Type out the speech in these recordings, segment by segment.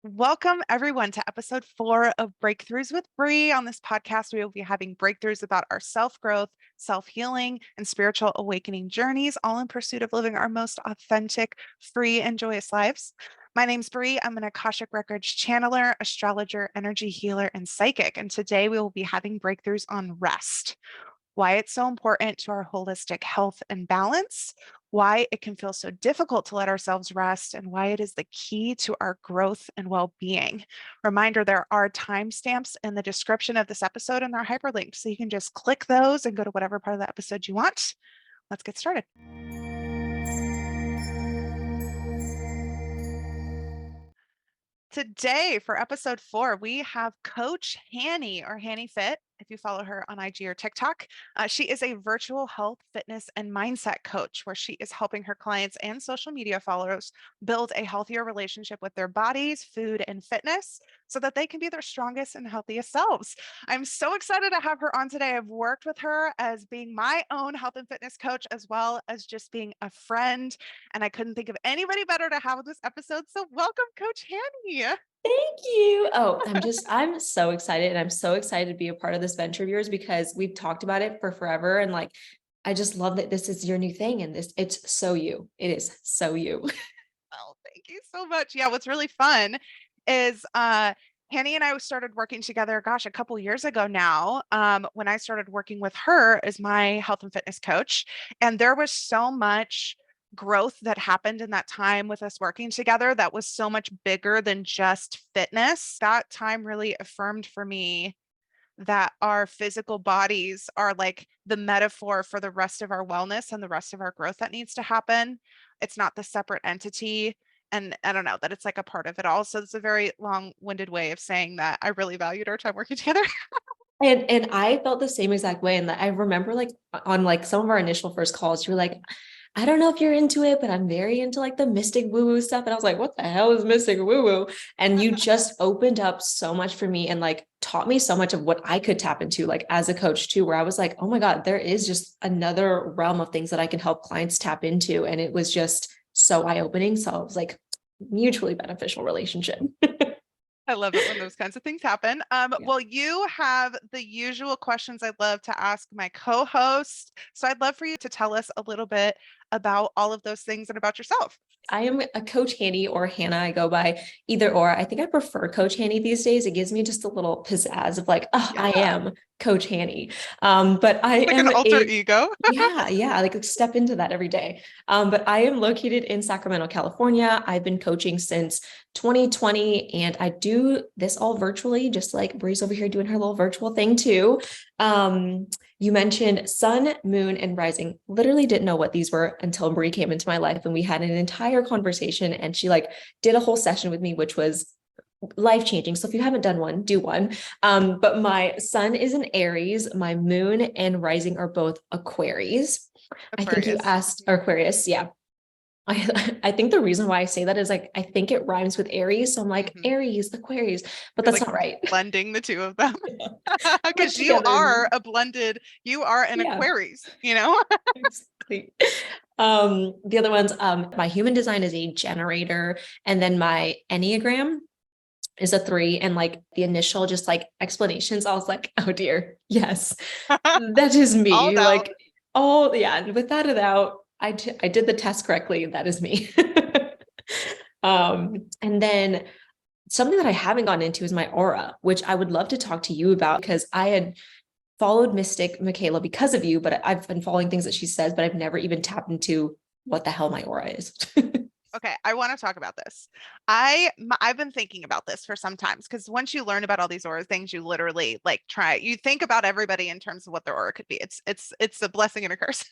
Welcome, everyone, to episode 4 of Breakthroughs with Bre. On this podcast, we will be having breakthroughs about our self growth, self healing, and spiritual awakening journeys, all in pursuit of living our most authentic, free, and joyous lives. My name's Bre. I'm an Akashic Records channeler, astrologer, energy healer, and psychic. And today we will be having breakthroughs on rest, why it's so important to our holistic health and balance, why it can feel so difficult to let ourselves rest, and why it is the key to our growth and well-being. Reminder, there are timestamps in the description of this episode and they're hyperlinked, so you can just click those and go to whatever part of the episode you want. Let's get started. Today, for episode 4, we have Coach Hannie, or Hannie Fit, if you follow her on IG or TikTok. She is a virtual health, fitness, and mindset coach where she is helping her clients and social media followers build a healthier relationship with their bodies, food, and fitness so that they can be their strongest and healthiest selves. I'm so excited to have her on today. I've worked with her as being my own health and fitness coach, as well as just being a friend. And I couldn't think of anybody better to have this episode. So welcome, Coach Hannie. Thank you. Oh, I'm so excited. And I'm so excited to be a part of this venture of yours because we've talked about it for forever. And I just love that this is your new thing. And it's so you. It is so you. Oh, thank you so much. Yeah, what's really fun is Hannie and I started working together, gosh, a couple years ago now, when I started working with her as my health and fitness coach. And there was so much growth that happened in that time with us working together that was so much bigger than just fitness. That time really affirmed for me that our physical bodies are like the metaphor for the rest of our wellness and the rest of our growth that needs to happen. It's not the separate entity. And I don't know, that it's like a part of it all. So it's a very long-winded way of saying that I really valued our time working together. And I felt the same exact way. And I remember on some of our initial first calls, you were like, I don't know if you're into it, but I'm very into the mystic woo-woo stuff. And I was like, what the hell is mystic woo-woo? And you just opened up so much for me and taught me so much of what I could tap into as a coach too, where I was like, oh my God, there is just another realm of things that I can help clients tap into. And it was just so eye-opening. So it was mutually beneficial relationship. I love it when those kinds of things happen. Yeah. Well, you have the usual questions I'd love to ask my co-host. So I'd love for you to tell us a little bit about all of those things and about yourself. I am a Coach Hannie or Hannah. I go by either or. I think I prefer Coach Hannie these days. It gives me just a little pizzazz of I Yeah, am Coach Hannie. But I like am an alter ego. yeah, step into that every day. But I am located in Sacramento, California. I've been coaching since 2020, and I do this all virtually, just like Bree's over here doing her little virtual thing too. You mentioned Sun, Moon, and Rising. Literally didn't know what these were until Bre came into my life, and we had an entire conversation. And she did a whole session with me, which was life-changing. So if you haven't done one, do one. But my Sun is an Aries, my Moon and Rising are both Aquarius. I think you Aquarius. asked Aquarius, yeah. I think the reason why I say that is I think it rhymes with Aries. So I'm Aries, Aquarius, but You're that's not right. blending the two of them. Put Because you together. are you are an Yeah, Aquarius, you know? exactly. The other ones, my human design is a generator, and then my Enneagram is a 3. And the initial just explanations, I was like, oh dear, yes, that is All me. out. Oh yeah, without a doubt, I did the test correctly. That is me. And then something that I haven't gotten into is my aura, which I would love to talk to you about because I had followed Mystic Michaela because of you, but I've been following things that she says, but I've never even tapped into what the hell my aura is. Okay, I want to talk about this. I've been thinking about this for some times because once you learn about all these aura things, you literally you think about everybody in terms of what their aura could be. It's a blessing and a curse.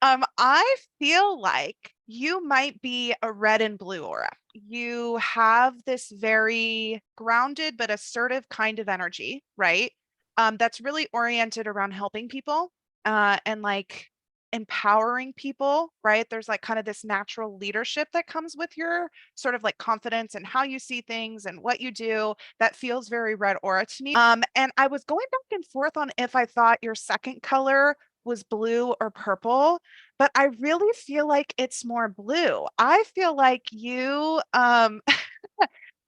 I feel like you might be a red and blue aura. You have this very grounded but assertive kind of energy, right? That's really oriented around helping people, and empowering people, right? There's kind of this natural leadership that comes with your sort of confidence and how you see things and what you do that feels very red aura to me. And I was going back and forth on if I thought your second color was blue or purple, but I really feel like it's more blue. I feel like you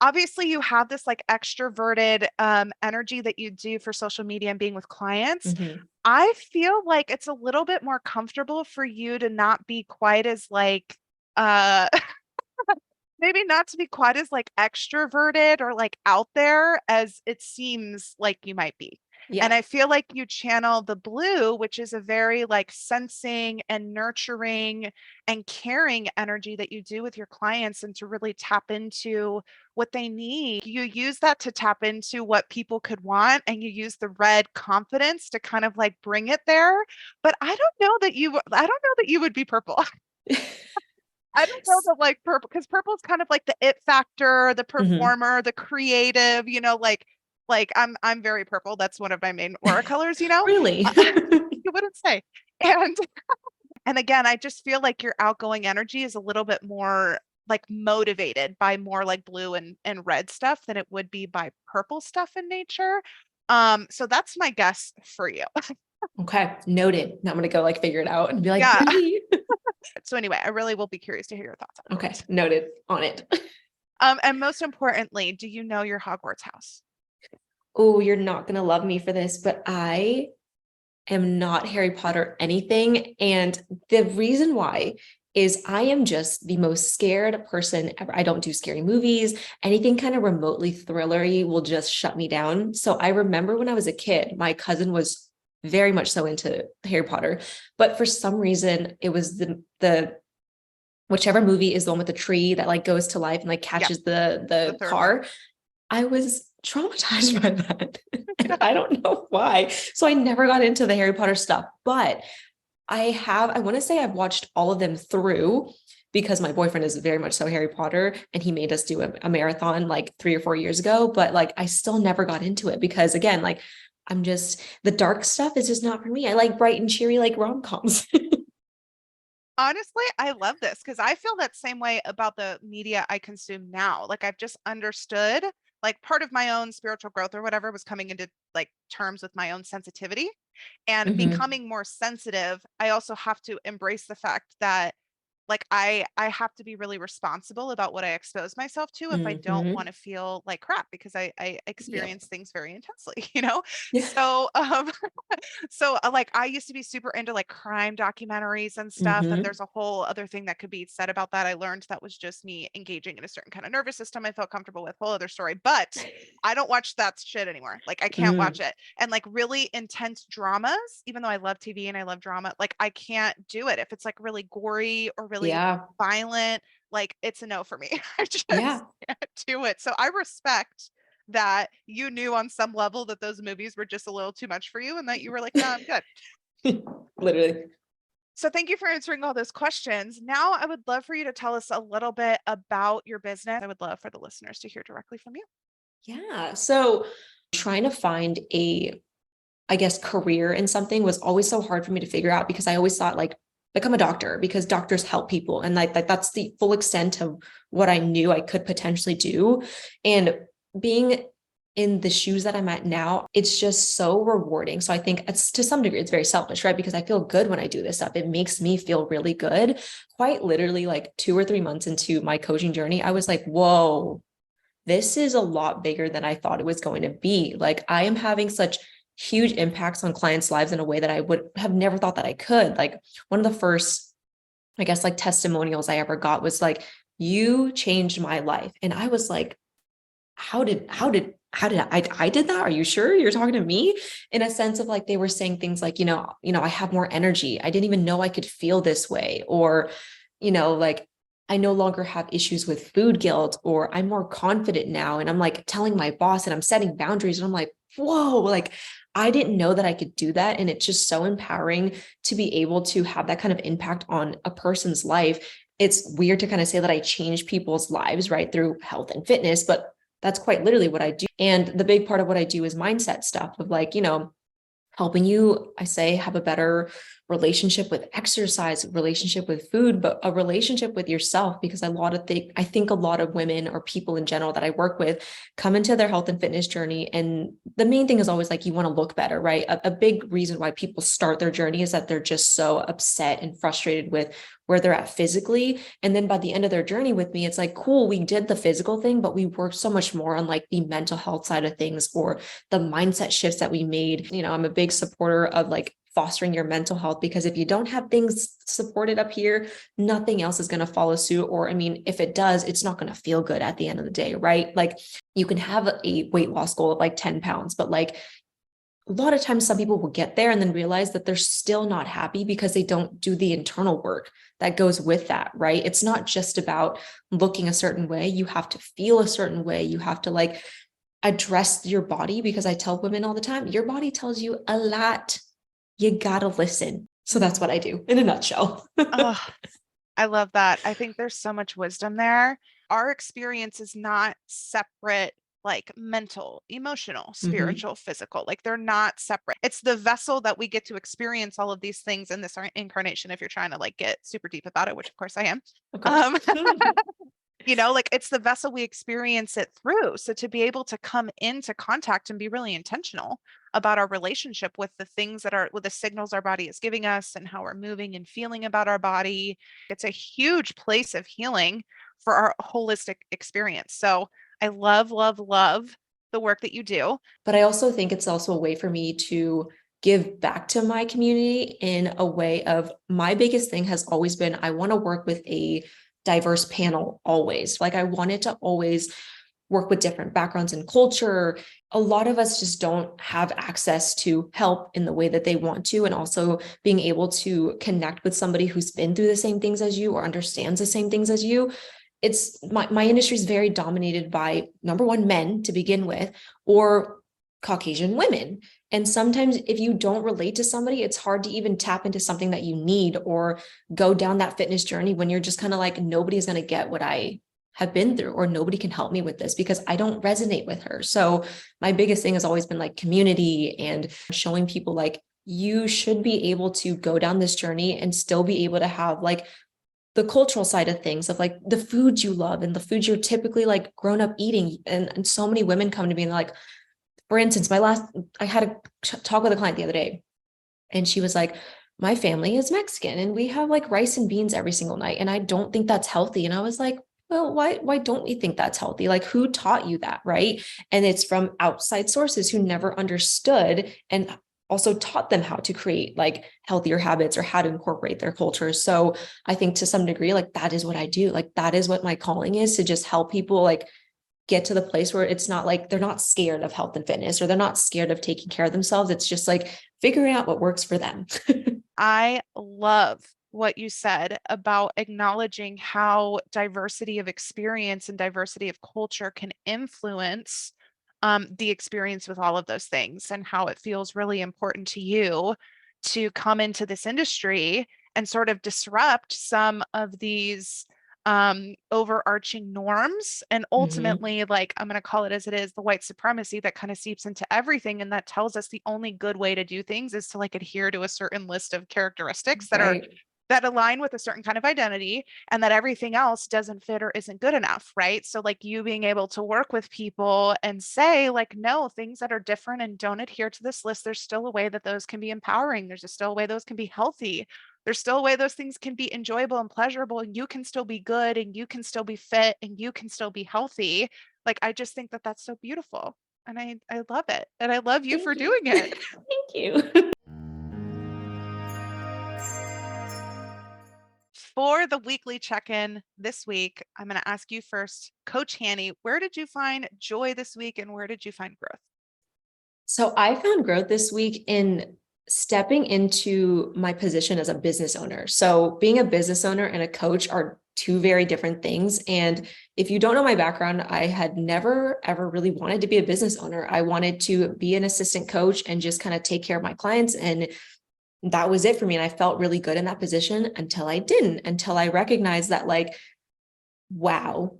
obviously you have this like extroverted energy that you do for social media and being with clients. Mm-hmm. I feel like it's a little bit more comfortable for you to not be quite as like uh maybe not to be quite as like extroverted or like out there as it seems like you might be. And Yeah. I feel like you channel the blue, which is a very like sensing and nurturing and caring energy that you do with your clients, and to really tap into what they need. You use that to tap into what people could want, and you use the red confidence to kind of like bring it there. But I don't know that you would be purple. I don't know that like purple, because purple is kind of like the it factor, the Mhm. performer, the creative, like I'm very purple. That's one of my main aura colors, you know. Really? You wouldn't say. And and again, I just feel like your outgoing energy is a little bit more like motivated by more like blue and red stuff than it would be by purple stuff in nature. So that's my guess for you. Okay, noted. Now I'm gonna go like figure it out and be like, Yeah. Bree. So anyway, I really will be curious to hear your thoughts on Okay, it. noted on it. And most importantly, do you know your Hogwarts house? Oh, you're not gonna love me for this, but I am not Harry Potter anything. And the reason why is I am just the most scared person ever. I don't do scary movies. Anything kind of remotely thrillery will just shut me down. So I remember when I was a kid, my cousin was very much so into Harry Potter, but for some reason it was the whichever movie is the one with the tree that like goes to life and like Yeah, catches the the third one. car. I was traumatized by that. And I don't know why. So I never got into the Harry Potter stuff, but I want to say I've watched all of them through because my boyfriend is very much so Harry Potter and he made us do a marathon like 3 or 4 years ago. But like, I still never got into it because again, like, I'm just, the dark stuff is just not for me. I like bright and cheery, like rom-coms. Honestly, I love this because I feel that same way about the media I consume now. Like I've just understood, like part of my own spiritual growth or whatever was coming into like terms with my own sensitivity and Mhm. becoming more sensitive. I also have to embrace the fact that like I have to be really responsible about what I expose myself to if I don't want Mhm. to feel like crap, because I Yep. experience things very intensely, you know? Yeah. So so like I used to be super into like crime documentaries and stuff, and Mhm. there's a whole other thing that could be said about that. I learned that was just me engaging in a certain kind of nervous system I felt comfortable with, whole other story. But I don't watch that shit anymore. Like I can't watch Mm. it. And like really intense dramas, even though I love TV and I love drama, like I can't do it if it's like really gory or really Yeah. violent. Like it's a no for me. I just Yeah. can't do it. So I respect that you knew on some level that those movies were just a little too much for you and that you were like, no, I'm good. Literally. So thank you for answering all those questions. Now I would love for you to tell us a little bit about your business. I would love for the listeners to hear directly from you. Yeah. So trying to find a, I guess, career in something was always so hard for me to figure out because I always thought like become a doctor because doctors help people. And like that's the full extent of what I knew I could potentially do. And being in the shoes that I'm at now, it's just so rewarding. So I think it's to some degree, it's very selfish, right? Because I feel good when I do this stuff. It makes me feel really good. Quite literally, like 2 or 3 months into my coaching journey, I was like, whoa, this is a lot bigger than I thought it was going to be. Like I am having such huge impacts on clients' lives in a way that I would have never thought that I could. Like one of the first, I guess, like testimonials I ever got was like, you changed my life. And I was like, how did I did that? Are you sure you're talking to me? In a sense of like, they were saying things like, I have more energy. I didn't even know I could feel this way. Or, like I no longer have issues with food guilt, or I'm more confident now. And I'm like telling my boss and I'm setting boundaries. And I'm like, whoa, like I didn't know that I could do that. And it's just so empowering to be able to have that kind of impact on a person's life. It's weird to kind of say that I change people's lives, right, through health and fitness, but that's quite literally what I do. And the big part of what I do is mindset stuff of like, helping you, I say, have a better relationship with exercise, relationship with food, but a relationship with yourself. Because I think a lot of women or people in general that I work with come into their health and fitness journey. And the main thing is always like, you want to look better, right? A big reason why people start their journey is that they're just so upset and frustrated with where they're at physically. And then by the end of their journey with me, it's like, cool, we did the physical thing, but we worked so much more on like the mental health side of things or the mindset shifts that we made. You know, I'm a big supporter of like fostering your mental health, because if you don't have things supported up here, nothing else is going to follow suit. Or, I mean, if it does, it's not going to feel good at the end of the day, right? Like you can have a weight loss goal of like 10 pounds, but like a lot of times some people will get there and then realize that they're still not happy because they don't do the internal work that goes with that, right? It's not just about looking a certain way. You have to feel a certain way. You have to like address your body, because I tell women all the time, your body tells you a lot. You gotta listen. So that's what I do in a nutshell. Oh, I love that. I think there's so much wisdom there. Our experience is not separate, like mental, emotional, Mhm. spiritual, physical. Like they're not separate. It's the vessel that we get to experience all of these things in this incarnation, if you're trying to like get super deep about it, which of course I am. Of course. Um, you know, like it's the vessel we experience it through. So to be able to come into contact and be really intentional about our relationship with the things that are with the signals our body is giving us and how we're moving and feeling about our body, it's a huge place of healing for our holistic experience. So I love, love, love the work that you do. But I also think it's also a way for me to give back to my community in a way of, my biggest thing has always been, I want to work with a diverse panel always. Like I wanted to always work with different backgrounds and culture. A lot of us just don't have access to help in the way that they want to. And also being able to connect with somebody who's been through the same things as you or understands the same things as you. It's my industry is very dominated by, number one, men to begin with, or Caucasian women. And sometimes if you don't relate to somebody, it's hard to even tap into something that you need or go down that fitness journey when you're just kind of like, nobody's going to get what I have been through, or nobody can help me with this because I don't resonate with her. So my biggest thing has always been like community and showing people like, you should be able to go down this journey and still be able to have like the cultural side of things, of like the foods you love and the foods you're typically like grown up eating. And so many women come to me and like, for instance, I had a talk with a client the other day, and she was like, my family is Mexican and we have like rice and beans every single night. And I don't think that's healthy. And I was like, well, why don't we think that's healthy? Like, who taught you that? Right. And it's from outside sources who never understood and also taught them how to create like healthier habits or how to incorporate their cultures. So I think to some degree, like that is what I do. Like that is what my calling is, to just help people like get to the place where it's not like they're not scared of health and fitness, or they're not scared of taking care of themselves. It's just like figuring out what works for them. I love what you said about acknowledging how diversity of experience and diversity of culture can influence the experience with all of those things, and how it feels really important to you to come into this industry and sort of disrupt some of these overarching norms, and Mhm. ultimately, like, I'm going to call it as it is, the white supremacy that kind of seeps into everything, and that tells us the only good way to do things is to like adhere to a certain list of characteristics Right. that align with a certain kind of identity, and that everything else doesn't fit or isn't good enough, right? So like you being able to work with people and say like, no, things that are different and don't adhere to this list, there's still a way that those can be empowering, there's still a way those can be healthy, there's still a way those things can be enjoyable and pleasurable, and you can still be good and you can still be fit and you can still be healthy. Like I just think that that's so beautiful, and I love it, and I love you for Thank you. doing it. Thank you. For the weekly check-in this week, I'm going to ask you first, Coach Hannie, where did you find joy this week and where did you find growth? So I found growth this week in stepping into my position as a business owner. So being a business owner and a coach are two very different things. And if you don't know my background, I had never, ever really wanted to be a business owner. I wanted to be an assistant coach and just kind of take care of my clients. And that was it for me. And I felt really good in that position until I didn't, until I recognized that, like, wow,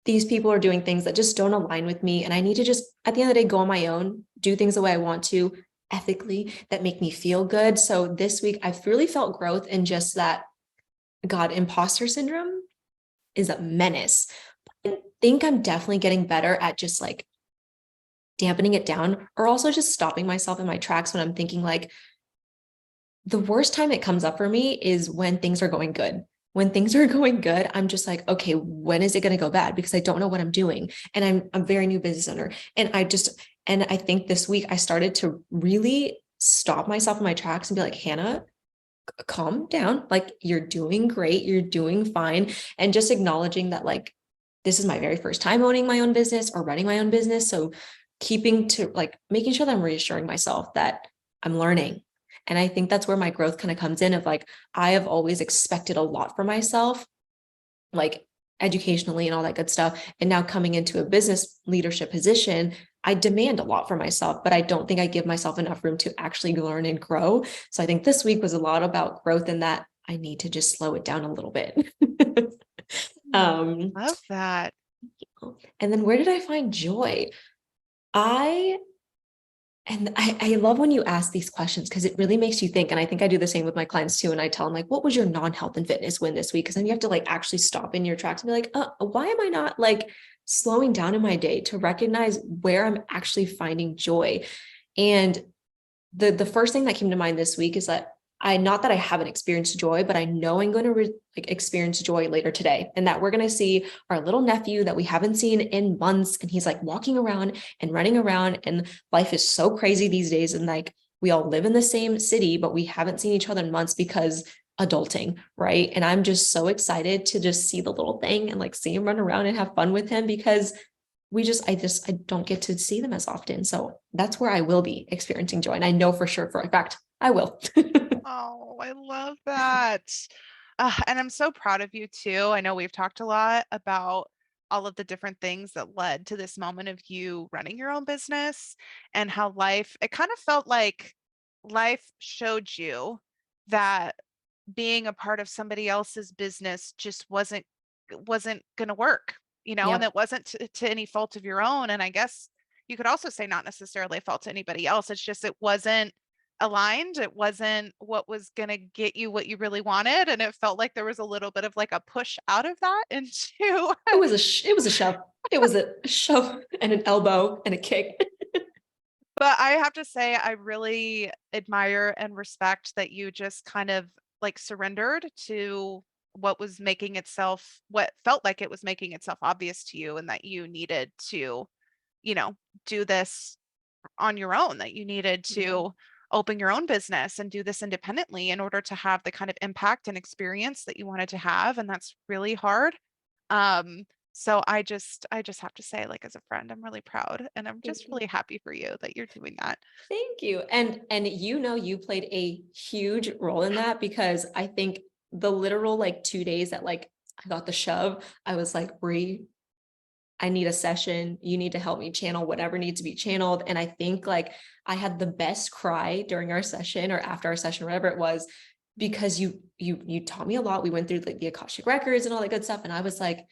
these people are doing things that just don't align with me. And I need to just, at the end of the day, go on my own, do things the way I want to, ethically, that make me feel good. So this week, I've really felt growth in just that. God, imposter syndrome is a menace. I think I'm definitely getting better at just like dampening it down, or also just stopping myself in my tracks when I'm thinking like, the worst time it comes up for me is when things are going good. when things are going good, I'm just like, okay, when is it going to go bad? Because I don't know what I'm doing. And I'm a very new business owner. And I think this week I started to really stop myself in my tracks and be like, Hannah, calm down. Like, you're doing great. You're doing fine. And just acknowledging that, like, this is my very first time owning my own business or running my own business. So keeping to like making sure that I'm reassuring myself that I'm learning. And I think that's where my growth kind of comes in of like, I have always expected a lot for myself, like educationally and all that good stuff. And now coming into a business leadership position, I demand a lot for myself, but I don't think I give myself enough room to actually learn and grow. So I think this week was a lot about growth and that I need to just slow it down a little bit. um, Love that. and then where did I find joy? I I love when you ask these questions because it really makes you think. And I think I do the same with my clients too. And I tell them, like, what was your non-health and fitness win this week? Because then you have to like actually stop in your tracks and be like, why am I not like slowing down in my day to recognize where I'm actually finding joy? And the first thing that came to mind this week is that I not that I haven't experienced joy, but I know I'm going to like experience joy later today, and that we're going to see our little nephew that we haven't seen in months, and he's like walking around and running around, and life is so crazy these days, and like we all live in the same city, but we haven't seen each other in months because adulting, right? And I'm just so excited to just see the little thing and like see him run around and have fun with him because I don't get to see them as often. So that's where I will be experiencing joy. And I know for sure, for a fact, I will. Oh, I love that. And I'm so proud of you too. I know we've talked a lot about all of the different things that led to this moment of you running your own business and how it kind of felt like life showed you that being a part of somebody else's business just wasn't going to work, and Yep. it wasn't to any fault of your own. And I guess you could also say not necessarily a fault to anybody else. It's just it wasn't aligned. It wasn't what was going to get you what you really wanted. And it felt like there was a little bit of like a push out of that into. It was a shove. It was a shove and an elbow and a kick. But I have to say, I really admire and respect that you just kind of like surrendered to what felt like it was making itself obvious to you, and that you needed to, you know, do this on your own, that you needed Yeah. to open your own business and do this independently in order to have the kind of impact and experience that you wanted to have. And that's really hard. So I just have to say, like, as a friend, I'm really proud and I'm Thank just you. really happy for you that you're doing that. Thank you. And you know you played a huge role in that because I think the literal like 2 days that like I got the shove, I was like, Bre, I need a session. You need to help me channel whatever needs to be channeled. And I think like I had the best cry during our session or after our session, whatever it was, because you taught me a lot. We went through like the Akashic Records and all that good stuff. And I was like,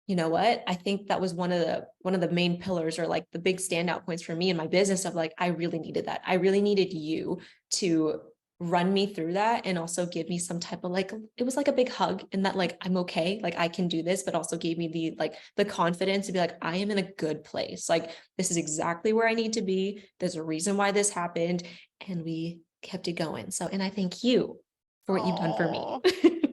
you know what? I think that was one of the main pillars or like the big standout points for me in my business of like, I really needed that. I really needed you to run me through that and also give me some type of like, it was like a big hug and that like, I'm okay. Like I can do this, but also gave me the, like the confidence to be like, I am in a good place. Like, this is exactly where I need to be. There's a reason why this happened. And we kept it going. So, and I thank you for what you've done for me. Oh,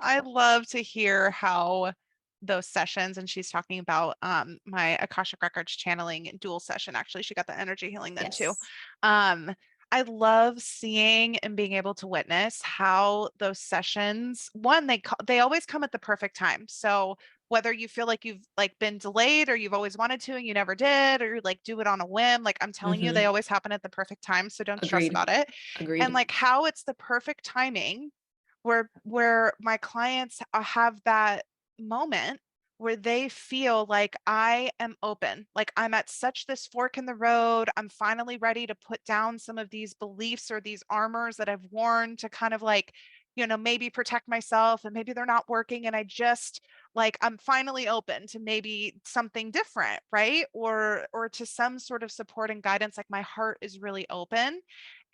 I love to hear how those sessions, and she's talking about my Akashic Records channeling dual session. Actually, she got the energy healing then too. Yes. Um, I love seeing and being able to witness how those sessions, one, they always come at the perfect time. So whether you feel like you've like been delayed or you've always wanted to and you never did, or you like do it on a whim, like I'm telling you, they Mm-hmm. always happen at the perfect time. So don't stress Agreed. about it. And Agreed. like how it's the perfect timing where my clients have that moment where they feel like I am open, like I'm at such this fork in the road. I'm finally ready to put down some of these beliefs or these armors that I've worn to kind of like, maybe protect myself, and maybe they're not working. And I just like, I'm finally open to maybe something different, right? Or to some sort of support and guidance. Like my heart is really open.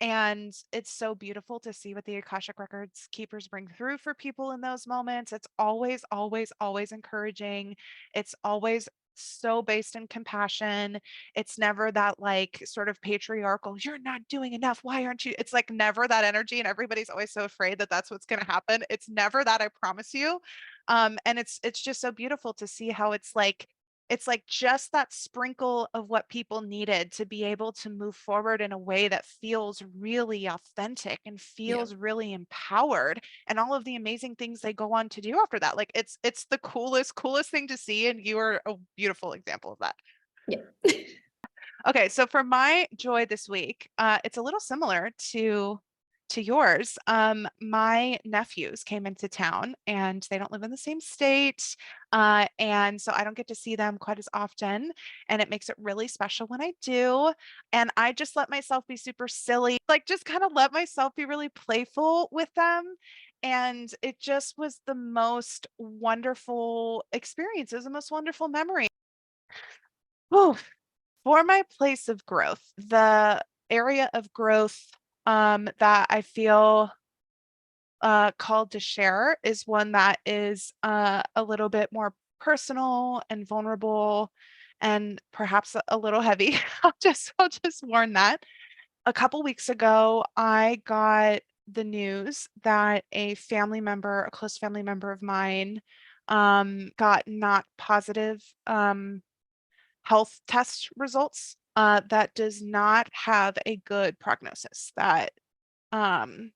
And it's so beautiful to see what the Akashic Records keepers bring through for people in those moments. It's always, always, always encouraging. It's always so based in compassion. It's never that like sort of patriarchal, you're not doing enough. Why aren't you? It's like never that energy. And everybody's always so afraid that that's what's going to happen. It's never that, I promise you. And it's just so beautiful to see how it's like just that sprinkle of what people needed to be able to move forward in a way that feels really authentic and Yeah. feels really empowered, and all of the amazing things they go on to do after that. Like it's the coolest thing to see, and you are a beautiful example of that. Yeah. Okay, so for my joy this week, it's a little similar to yours. My nephews came into town, and they don't live in the same state, and so I don't get to see them quite as often, and it makes it really special when I do. And I just let myself be super silly, like just kind of let myself be really playful with them. And it just was the most wonderful experience. It was the most wonderful memory. Whew. For my place of growth, the area of growth that I feel called to share is one that is a little bit more personal and vulnerable, and perhaps a little heavy. I'll just warn that. A couple weeks ago, I got the news that a close family member of mine, got not positive health test results, that does not have a good prognosis, that um,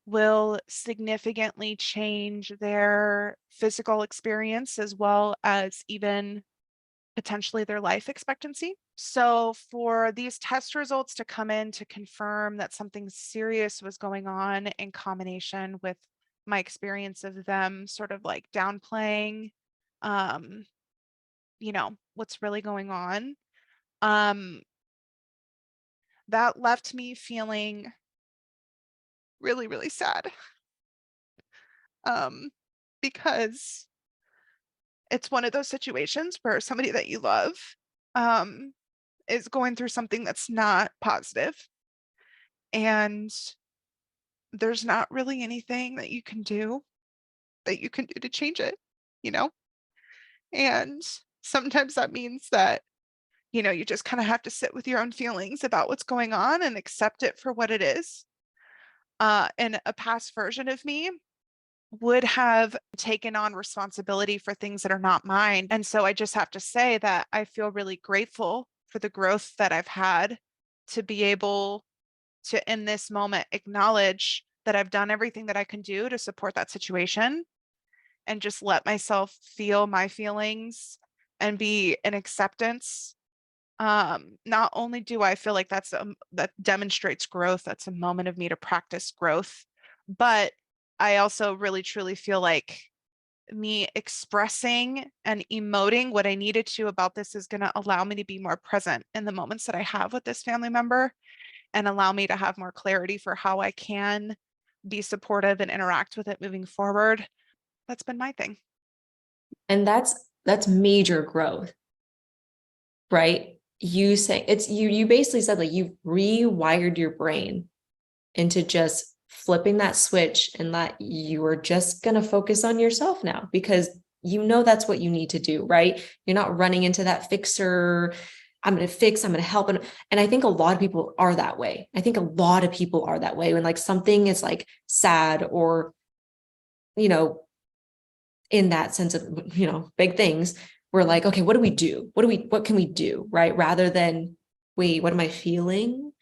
will significantly change their physical experience as well as even potentially their life expectancy. So, for these test results to come in to confirm that something serious was going on, in combination with my experience of them sort of like downplaying, um, what's really going on, um, that left me feeling really, really sad. Um, because it's one of those situations where somebody that you love, um, is going through something that's not positive, and there's not really anything that you can do to change it, you know? And sometimes that means that, you just kind of have to sit with your own feelings about what's going on and accept it for what it is. And a past version of me would have taken on responsibility for things that are not mine. And so I just have to say that I feel really grateful for the growth that I've had, to be able to, in this moment, acknowledge that I've done everything that I can do to support that situation, and just let myself feel my feelings and be in acceptance. Not only do I feel like that demonstrates growth, that's a moment of me to practice growth, but I also really truly feel like me expressing and emoting what I needed to about this is going to allow me to be more present in the moments that I have with this family member, and allow me to have more clarity for how I can be supportive and interact with it moving forward. That's been my thing. And that's major growth, right? You say it's you basically said like you've rewired your brain into just flipping that switch, and that you are just going to focus on yourself now because you know that's what you need to do, right? You're not running into that fixer. I'm going to fix, I'm going to help. And I think a lot of people are that way. I think a lot of people are that way when like something is like sad or, you know, in that sense of, big things, we're like, okay, what do we do? What can we do? Right. Rather than, wait, what am I feeling?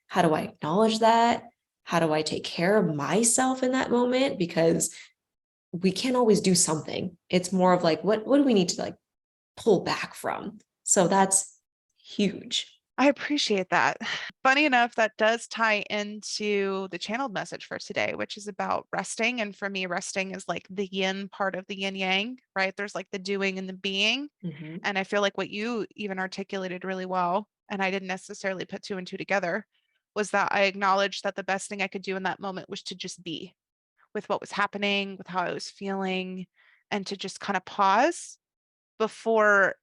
How do I acknowledge that? How do I take care of myself in that moment? Because we can't always do something. It's more of like, what do we need to like pull back from? So that's huge. I appreciate that. Funny enough, that does tie into the channeled message for today, which is about resting. And for me, resting is like the yin part of the yin yang, right? There's like the doing and the being. Mm-hmm. And I feel like what you even articulated really well, and I didn't necessarily put two and two together, was that I acknowledged that the best thing I could do in that moment was to just be with what was happening, with how I was feeling, and to just kind of pause before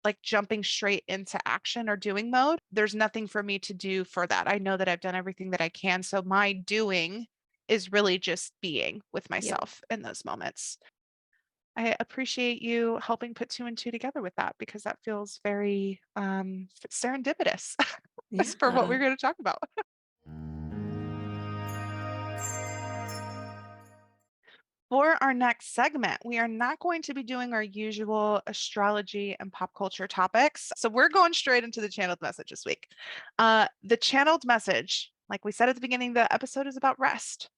like jumping straight into action or doing mode. There's nothing for me to do for that. I know that I've done everything that I can. So my doing is really just being with Yep. myself in those moments. I appreciate you helping put two and two together with that because that feels very serendipitous as for what we're Yeah. going to talk about. For our next segment, we are not going to be doing our usual astrology and pop culture topics. So we're going straight into the channeled message this week. The channeled message, like we said at the beginning, the episode is about rest.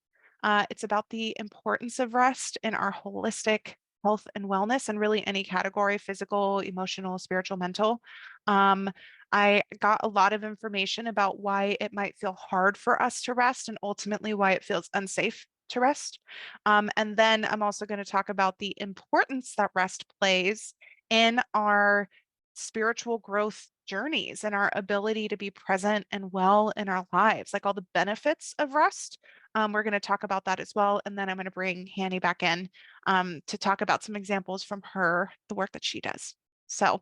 It's about the importance of rest in our holistic health and wellness, and really any category: physical, emotional, spiritual, mental. Um, I got a lot of information about why it might feel hard for us to rest and ultimately why it feels unsafe to rest. And then I'm also going to talk about the importance that rest plays in our spiritual growth journeys and our ability to be present and well in our lives, like all the benefits of rest. We're going to talk about that as well. And then I'm going to bring Hanny back in to talk about some examples from the work that she does. So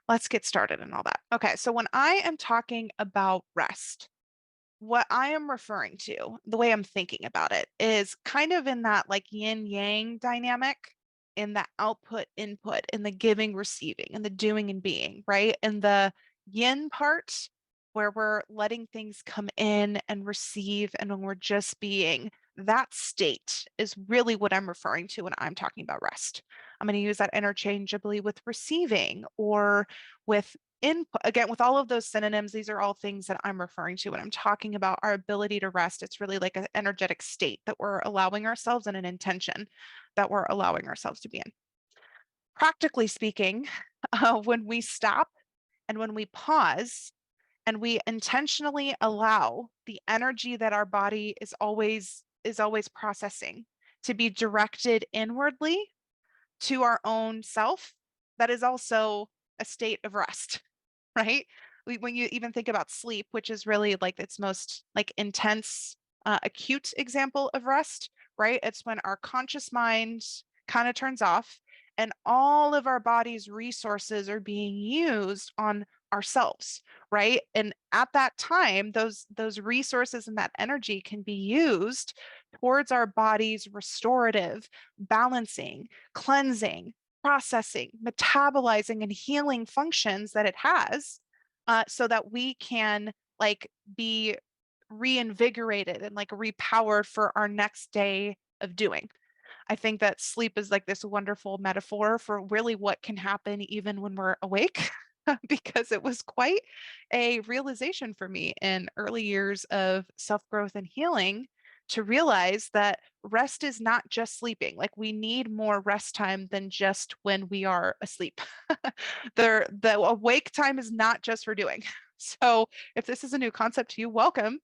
let's get started and all that. Okay, so when I am talking about rest, what I am referring to, the way I'm thinking about it, is kind of in that like yin yang dynamic, in the output input, in the giving receiving, and the doing and being, right? And the yin part, where we're letting things come in and receive, and when we're just being, that state is really what I'm referring to when I'm talking about rest. I'm going to use that interchangeably with receiving or with input. Again, with all of those synonyms, these are all things that I'm referring to when I'm talking about our ability to rest. It's really like an energetic state that we're allowing ourselves and an intention that we're allowing ourselves to be in. Practically speaking, when we stop and when we pause and we intentionally allow the energy that our body is always processing to be directed inwardly to our own self, that is also a state of rest. Right? When you even think about sleep, which is really like its most like intense, acute example of rest, right? It's when our conscious mind kind of turns off and all of our body's resources are being used on ourselves, right? And at that time, those resources and that energy can be used towards our body's restorative, balancing, cleansing, processing, metabolizing, and healing functions that it has, so that we can like be reinvigorated and like repowered for our next day of doing. I think that sleep is like this wonderful metaphor for really what can happen even when we're awake, because it was quite a realization for me in early years of self growth and healing to realize that rest is not just sleeping. Like we need more rest time than just when we are asleep. The awake time is not just for doing. So if this is a new concept to you, welcome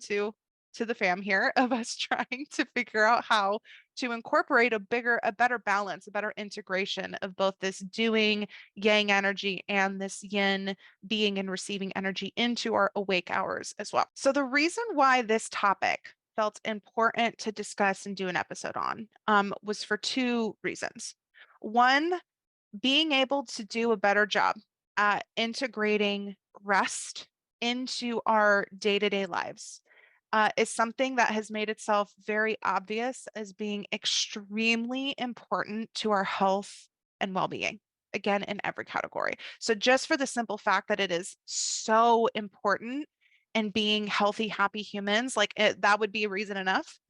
to the fam here of us trying to figure out how to incorporate a better balance, a better integration of both this doing yang energy and this yin being and receiving energy into our awake hours as well. So the reason why this topic felt important to discuss and do an episode on was for two reasons. One, being able to do a better job at integrating rest into our day-to-day lives is something that has made itself very obvious as being extremely important to our health and well-being. Again, in every category. So, just for the simple fact that it is so important in being healthy, happy humans, that would be a reason enough.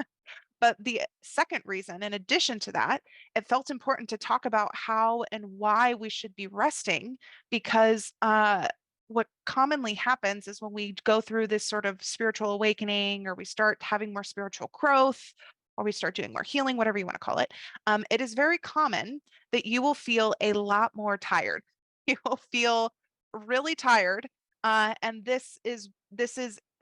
But the second reason, in addition to that, it felt important to talk about how and why we should be resting, because what commonly happens is when we go through this sort of spiritual awakening, or we start having more spiritual growth, or we start doing more healing, whatever you want to call it, it is very common that you will feel a lot more tired. You will feel really tired. And this is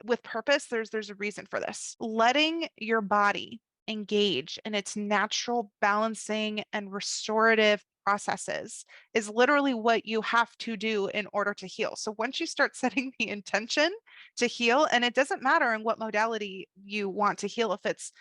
with purpose. There's a reason for this. Letting your body engage in its natural balancing and restorative processes is literally what you have to do in order to heal. So once you start setting the intention to heal, and it doesn't matter in what modality you want to heal, if it's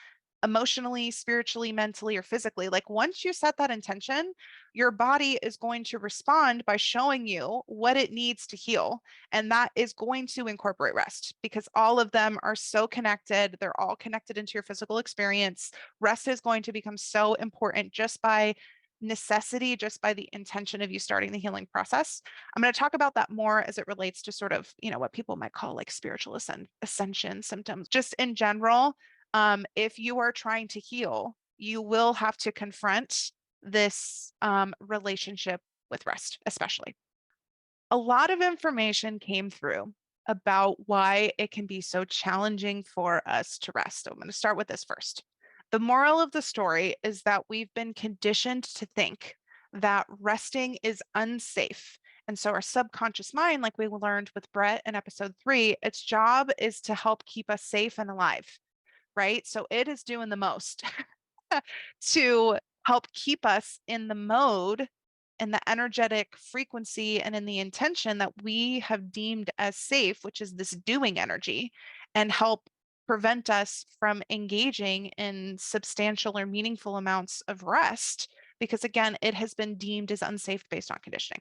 emotionally, spiritually, mentally, or physically, like once you set that intention, your body is going to respond by showing you what it needs to heal. And that is going to incorporate rest, because all of them are so connected. They're all connected into your physical experience. Rest is going to become so important just by necessity just by the intention of you starting the healing process. I'm going to talk about that more as it relates to sort of, what people might call like spiritual ascension symptoms. Just in general, if you are trying to heal, you will have to confront this relationship with rest, especially. A lot of information came through about why it can be so challenging for us to rest. So I'm going to start with this first. The moral of the story is that we've been conditioned to think that resting is unsafe. And so our subconscious mind, like we learned with Bre in episode 3, its job is to help keep us safe and alive, right? So it is doing the most to help keep us in the mode and the energetic frequency and in the intention that we have deemed as safe, which is this doing energy, and help prevent us from engaging in substantial or meaningful amounts of rest, because again, it has been deemed as unsafe based on conditioning.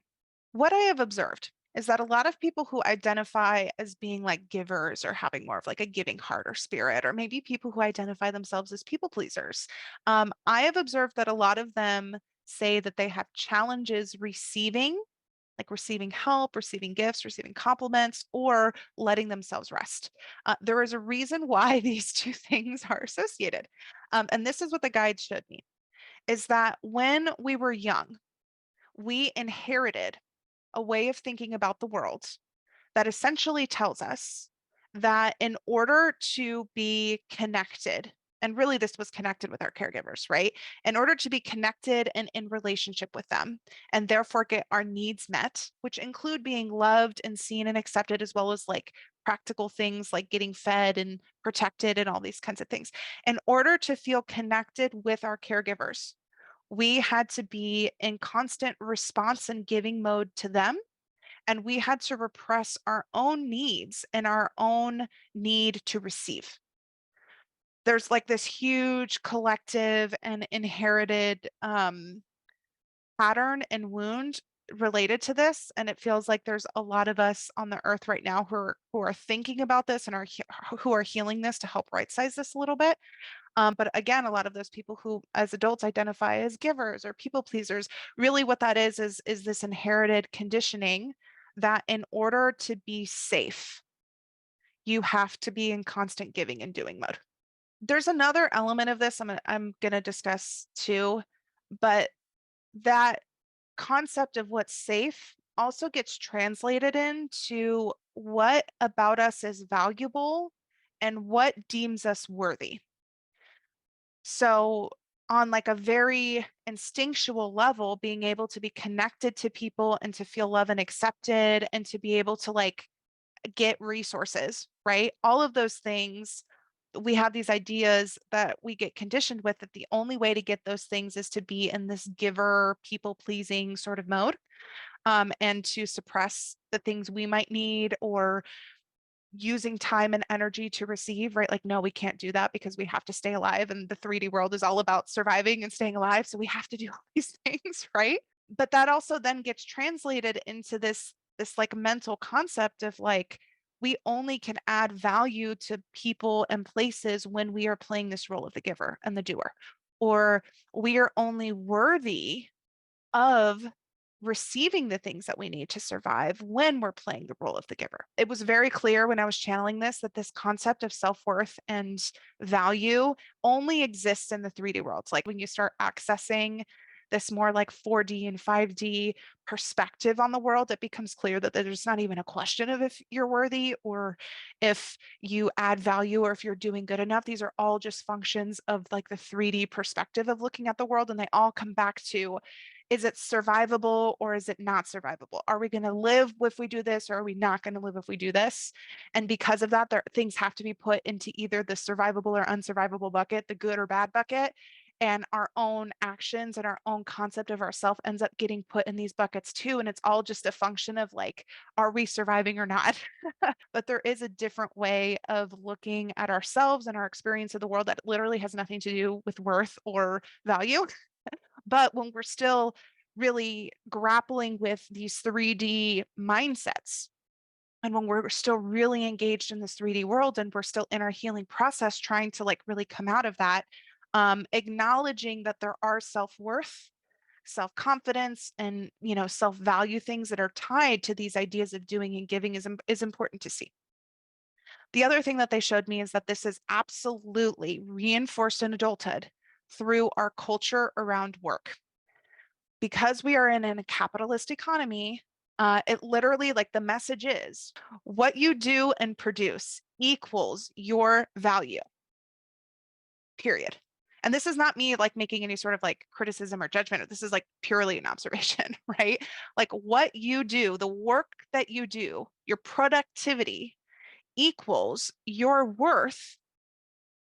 What I have observed is that a lot of people who identify as being like givers or having more of like a giving heart or spirit, or maybe people who identify themselves as people pleasers, I have observed that a lot of them say that they have challenges receiving, like receiving help, receiving gifts, receiving compliments, or letting themselves rest. There is a reason why these two things are associated. And this is what the guide showed me, is that when we were young, we inherited a way of thinking about the world that essentially tells us that in order to be connected, and really this was connected with our caregivers, right? In order to be connected and in relationship with them, and therefore get our needs met, which include being loved and seen and accepted, as well as like practical things like getting fed and protected and all these kinds of things. In order to feel connected with our caregivers, we had to be in constant response and giving mode to them, and we had to repress our own needs and our own need to receive. There's like this huge collective and inherited pattern and wound related to this, and it feels like there's a lot of us on the earth right now who are thinking about this and who are healing this to help right size this a little bit. But again, a lot of those people who, as adults, identify as givers or people pleasers, really what that is this inherited conditioning that in order to be safe, you have to be in constant giving and doing mode. There's another element of this I'm gonna discuss too, but that concept of what's safe also gets translated into what about us is valuable and what deems us worthy. So, on like a very instinctual level, being able to be connected to people and to feel love and accepted and to be able to like get resources, right? All of those things, we have these ideas that we get conditioned with that the only way to get those things is to be in this giver, people pleasing sort of mode, and to suppress the things we might need, or using time and energy to receive, right? Like, no, we can't do that because we have to stay alive. And the 3D world is all about surviving and staying alive. So we have to do all these things, right? But that also then gets translated into this like mental concept of like, we only can add value to people and places when we are playing this role of the giver and the doer, or we are only worthy of receiving the things that we need to survive when we're playing the role of the giver. It was very clear when I was channeling this that this concept of self-worth and value only exists in the 3D worlds. Like when you start accessing this more like 4D and 5D perspective on the world, it becomes clear that there's not even a question of if you're worthy or if you add value or if you're doing good enough. These are all just functions of like the 3D perspective of looking at the world, and they all come back to, is it survivable or is it not survivable? Are we going to live if we do this, or are we not going to live if we do this? And because of that, things have to be put into either the survivable or unsurvivable bucket, the good or bad bucket. And our own actions and our own concept of ourself ends up getting put in these buckets too. And it's all just a function of like, are we surviving or not? But there is a different way of looking at ourselves and our experience of the world that literally has nothing to do with worth or value. But when we're still really grappling with these 3D mindsets, and when we're still really engaged in this 3D world and we're still in our healing process, trying to like really come out of that, acknowledging that there are self-worth self-confidence, and, self-value, things that are tied to these ideas of doing and giving is important to see. The other thing that they showed me is that this is absolutely reinforced in adulthood through our culture around work. Because we are in a capitalist economy, it literally, like, the message is what you do and produce equals your value, period. And this is not me like making any sort of like criticism or judgment. This is like purely an observation, right? Like what you do, the work that you do, your productivity equals your worth,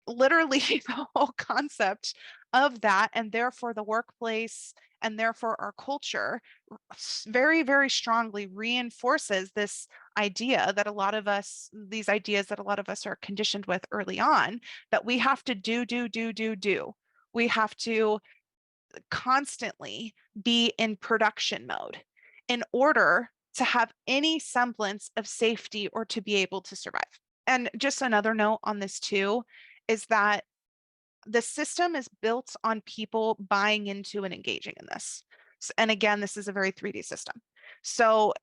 literally the whole concept of that, and therefore the workplace and therefore our culture very, very strongly reinforces this idea that a lot of us, these ideas that a lot of us are conditioned with early on, that we have to do. We have to constantly be in production mode in order to have any semblance of safety or to be able to survive. And just another note on this too is that the system is built on people buying into and engaging in this. And again, this is a very 3D system. So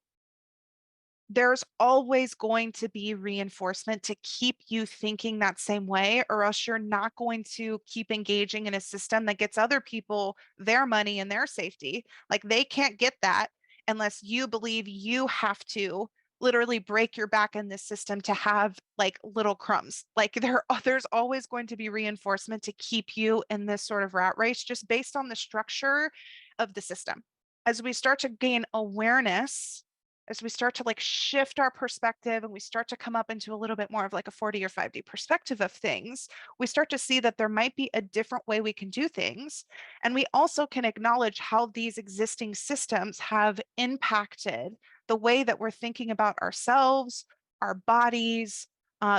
there's always going to be reinforcement to keep you thinking that same way, or else you're not going to keep engaging in a system that gets other people their money and their safety. Like they can't get that unless you believe you have to literally break your back in this system to have like little crumbs. Like there's always going to be reinforcement to keep you in this sort of rat race just based on the structure of the system. As we start to gain awareness, as we start to like shift our perspective and we start to come up into a little bit more of like a 4D or 5D perspective of things, we start to see that there might be a different way we can do things. And we also can acknowledge how these existing systems have impacted the way that we're thinking about ourselves, our bodies,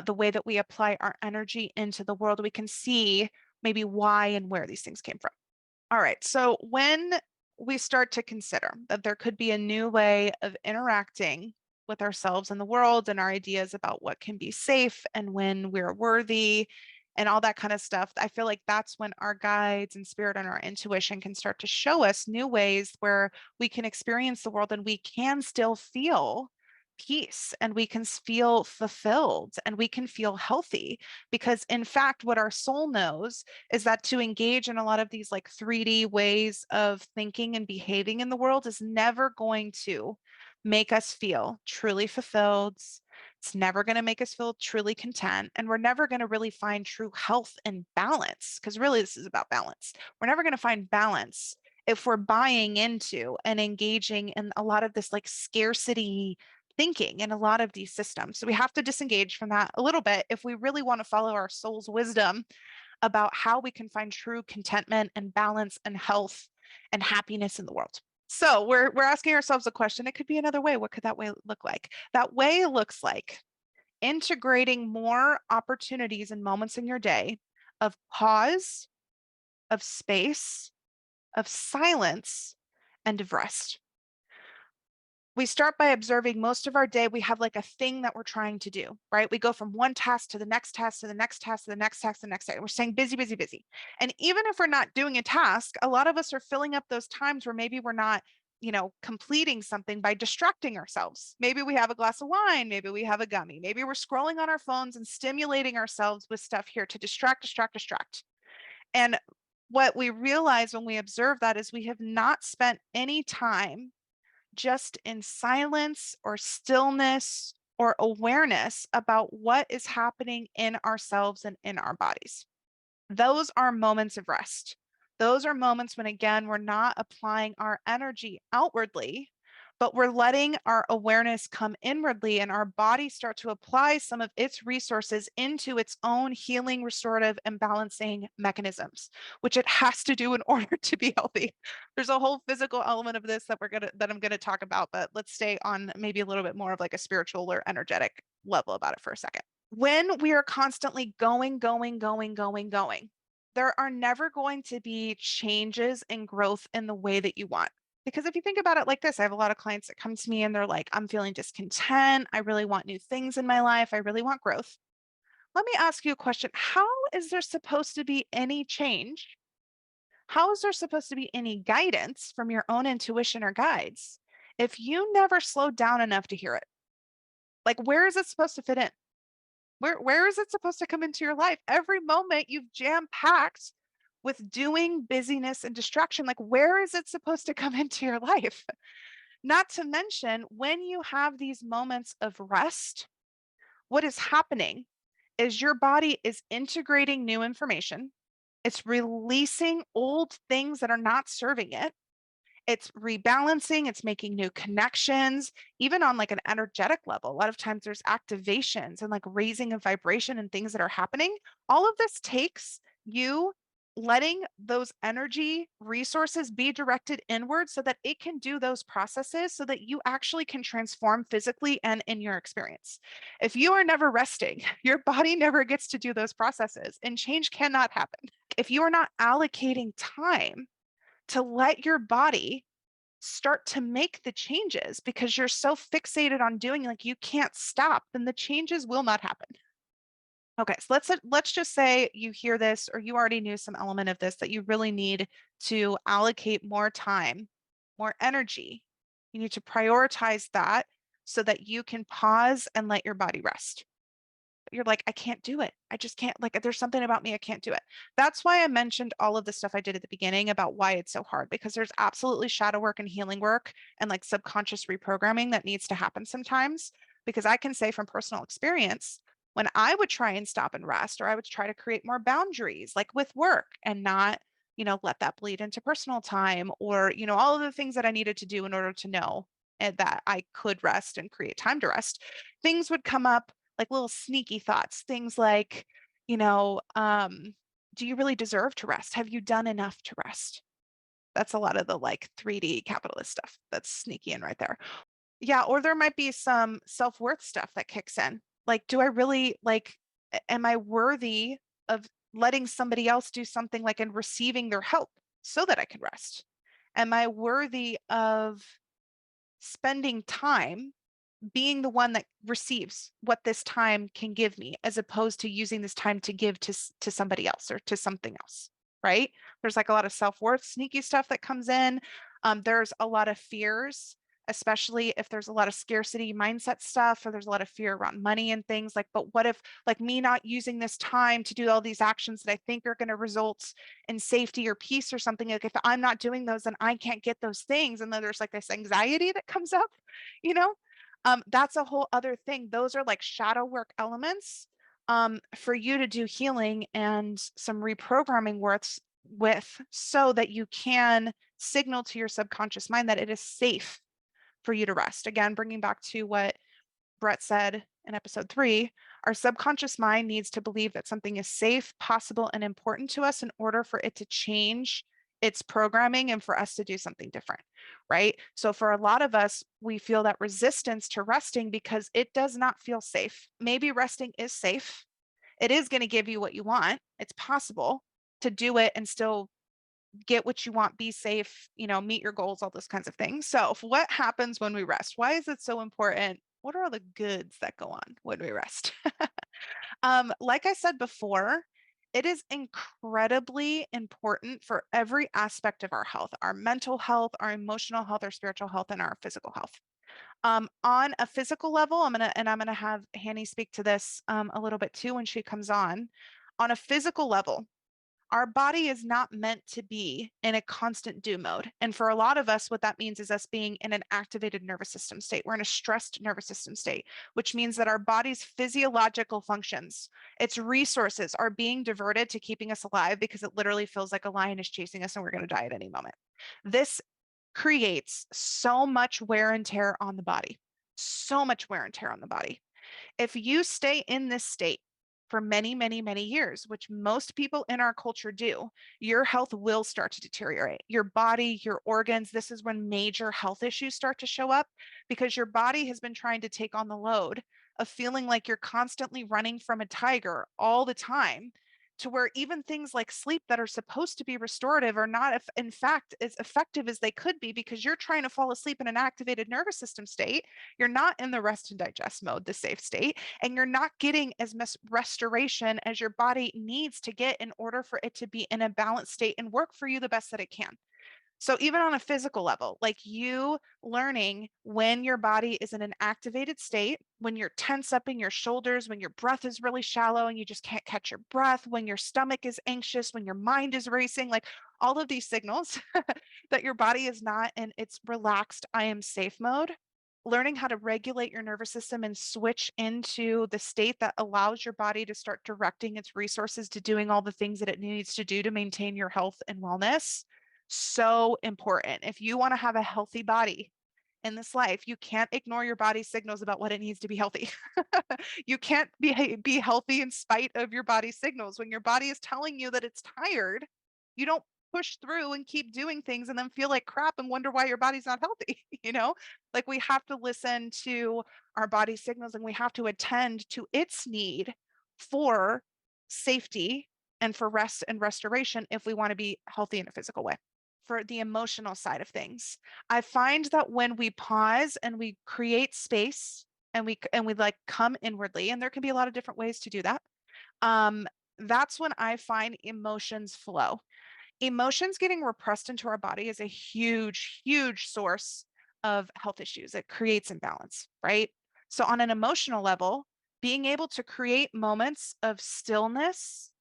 the way that we apply our energy into the world. We can see maybe why and where these things came from. All right. So when we start to consider that there could be a new way of interacting with ourselves and the world and our ideas about what can be safe and when we're worthy and all that kind of stuff, I feel like that's when our guides and spirit and our intuition can start to show us new ways where we can experience the world and we can still feel peace and we can feel fulfilled and we can feel healthy. Because in fact, what our soul knows is that to engage in a lot of these like 3D ways of thinking and behaving in the world is never going to make us feel truly fulfilled. It's never going to make us feel truly content. And we're never going to really find true health and balance, because really this is about balance. We're never going to find balance if we're buying into and engaging in a lot of this like scarcity thinking in a lot of these systems. So we have to disengage from that a little bit if we really want to follow our soul's wisdom about how we can find true contentment and balance and health and happiness in the world. So we're asking ourselves a question. It could be another way. What could that way look like? That way looks like integrating more opportunities and moments in your day of pause, of space, of silence, and of rest. We start by observing most of our day. We have like a thing that we're trying to do, right? We go from one task to the next task to the next task to the next task to the next task. We're saying busy, busy, busy. And even if we're not doing a task, a lot of us are filling up those times where maybe we're not, completing something by distracting ourselves. Maybe we have a glass of wine, maybe we have a gummy, maybe we're scrolling on our phones and stimulating ourselves with stuff here to distract. And what we realize when we observe that is we have not spent any time just in silence or stillness or awareness about what is happening in ourselves and in our bodies. Those are moments of rest. Those are moments when, again, we're not applying our energy outwardly, but we're letting our awareness come inwardly and our body start to apply some of its resources into its own healing, restorative, and balancing mechanisms, which it has to do in order to be healthy. There's a whole physical element of this that I'm gonna talk about, but let's stay on maybe a little bit more of like a spiritual or energetic level about it for a second. When we are constantly going, there are never going to be changes and growth in the way that you want. Because if you think about it like this, I have a lot of clients that come to me and they're like, I'm feeling discontent. I really want new things in my life. I really want growth. Let me ask you a question. How is there supposed to be any change? How is there supposed to be any guidance from your own intuition or guides if you never slowed down enough to hear it? Like, where is it supposed to fit in? Where is it supposed to come into your life? Every moment you've jam packed with doing, busyness, and distraction. Like, where is it supposed to come into your life? Not to mention, when you have these moments of rest, what is happening is your body is integrating new information. It's releasing old things that are not serving it. It's rebalancing, it's making new connections, even on like an energetic level. A lot of times there's activations and like raising of vibration and things that are happening. All of this takes you letting those energy resources be directed inward so that it can do those processes so that you actually can transform physically and in your experience. If you are never resting, your body never gets to do those processes and change cannot happen. If you are not allocating time to let your body start to make the changes because you're so fixated on doing like you can't stop, then the changes will not happen. Okay, so let's just say you hear this or you already knew some element of this that you really need to allocate more time, more energy. You need to prioritize that so that you can pause and let your body rest. You're like, I can't do it. I just can't, like, there's something about me, I can't do it. That's why I mentioned all of the stuff I did at the beginning about why it's so hard, because there's absolutely shadow work and healing work and like subconscious reprogramming that needs to happen sometimes. Because I can say from personal experience, when I would try and stop and rest, or I would try to create more boundaries, like with work and not, let that bleed into personal time or, all of the things that I needed to do in order to know that I could rest and create time to rest, things would come up like little sneaky thoughts, things like, you know, um, do you really deserve to rest? Have you done enough to rest? That's a lot of the like 3D capitalist stuff that's sneaky in right there. Yeah, or there might be some self-worth stuff that kicks in. Like, do I really like, am I worthy of letting somebody else do something like and receiving their help so that I can rest? Am I worthy of spending time being the one that receives what this time can give me as opposed to using this time to give to somebody else or to something else, right? There's like a lot of self-worth sneaky stuff that comes in. There's a lot of fears, especially if there's a lot of scarcity mindset stuff or there's a lot of fear around money and things like, but what if like me not using this time to do all these actions that I think are going to result in safety or peace or something, like if I'm not doing those then I can't get those things, and then there's like this anxiety that comes up, you know. That's a whole other thing. Those are like shadow work elements for you to do healing and some reprogramming with so that you can signal to your subconscious mind that it is safe for you to rest. Again, bringing back to what Brett said in episode 3, our subconscious mind needs to believe that something is safe, possible, and important to us in order for it to change its programming and for us to do something different, right? So for a lot of us, we feel that resistance to resting because it does not feel safe. Maybe resting is safe. It is going to give you what you want. It's possible to do it and still get what you want, be safe, meet your goals, all those kinds of things. So, what happens when we rest? Why is it so important? What are all the goods that go on when we rest? Like I said before, it is incredibly important for every aspect of our health, our mental health, our emotional health, our spiritual health, and our physical health. On a physical level, I'm gonna have Hannie speak to this a little bit too when she comes on. On a physical level, our body is not meant to be in a constant do mode. And for a lot of us, what that means is us being in an activated nervous system state. We're in a stressed nervous system state, which means that our body's physiological functions, its resources are being diverted to keeping us alive because it literally feels like a lion is chasing us and we're going to die at any moment. This creates so much wear and tear on the body, so much wear and tear on the body. If you stay in this state for many, many, many years, which most people in our culture do, your health will start to deteriorate. Your body, your organs, this is when major health issues start to show up because your body has been trying to take on the load of feeling like you're constantly running from a tiger all the time to where even things like sleep that are supposed to be restorative are not, if, in fact, as effective as they could be, because you're trying to fall asleep in an activated nervous system state. You're not in the rest and digest mode, the safe state, and you're not getting as much restoration as your body needs to get in order for it to be in a balanced state and work for you the best that it can. So even on a physical level, like you learning when your body is in an activated state, when you're tense up in your shoulders, when your breath is really shallow and you just can't catch your breath, when your stomach is anxious, when your mind is racing, like all of these signals that your body is not in its relaxed, I am safe mode. Learning how to regulate your nervous system and switch into the state that allows your body to start directing its resources to doing all the things that it needs to do to maintain your health and wellness. So important. If you want to have a healthy body in this life, you can't ignore your body's signals about what it needs to be healthy. You can't be healthy in spite of your body's signals. When your body is telling you that it's tired, you don't push through and keep doing things and then feel like crap and wonder why your body's not healthy. Like we have to listen to our body signals and we have to attend to its need for safety and for rest and restoration if we want to be healthy in a physical way. For the emotional side of things, I find that when we pause and we create space and we like come inwardly, and there can be a lot of different ways to do that. Um, that's when I find emotions flow. Emotions getting repressed into our body is a huge, huge source of health issues. It creates imbalance, right? So on an emotional level, being able to create moments of stillness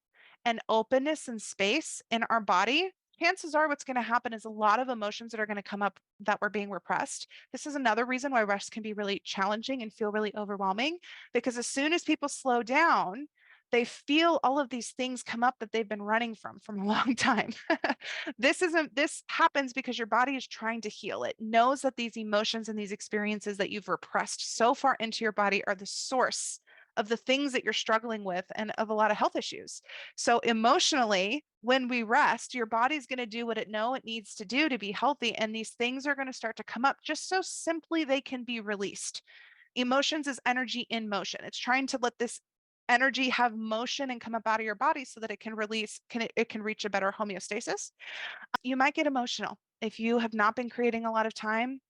and openness and space in our body, chances are what's going to happen is a lot of emotions that are going to come up that were being repressed. This is another reason why rest can be really challenging and feel really overwhelming, because as soon as people slow down, they feel all of these things come up that they've been running from a long time. This happens because your body is trying to heal. It knows that these emotions and these experiences that you've repressed so far into your body are the source of the things that you're struggling with and of a lot of health issues. So emotionally, when we rest, your body's going to do what it know it needs to do to be healthy, and these things are going to start to come up just so simply they can be released. Emotions is energy in motion. It's trying to let this energy have motion and come up out of your body so that it can release, it can reach a better homeostasis. You might get emotional if you have not been creating a lot of time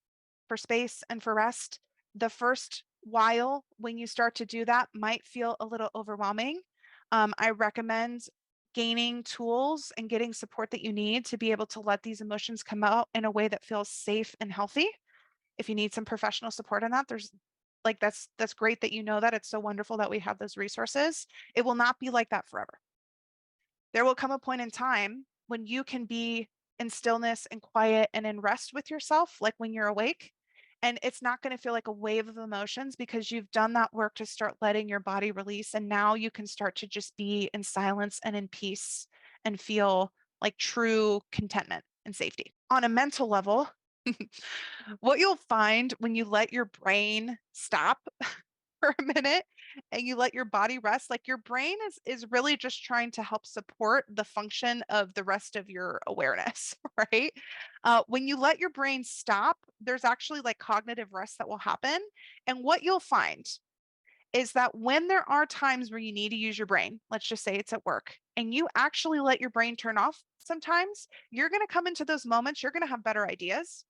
for space and for rest. The first while when you start to do that might feel a little overwhelming. I recommend gaining tools and getting support that you need to be able to let these emotions come out in a way that feels safe and healthy. If you need some professional support on that, there's like that's great that you know that. It's so wonderful that we have those resources. It will not be like that forever. There will come a point in time when you can be in stillness and quiet and in rest with yourself, like when you're awake. And it's not going to feel like a wave of emotions because you've done that work to start letting your body release. And now you can start to just be in silence and in peace and feel like true contentment and safety. On a mental level, what you'll find when you let your brain stop for a minute and you let your body rest, like your brain is really just trying to help support the function of the rest of your awareness, right? When you let your brain stop, there's actually like cognitive rest that will happen. And what you'll find is that when there are times where you need to use your brain, let's just say it's at work, and you actually let your brain turn off sometimes, you're going to come into those moments, you're going to have better ideas.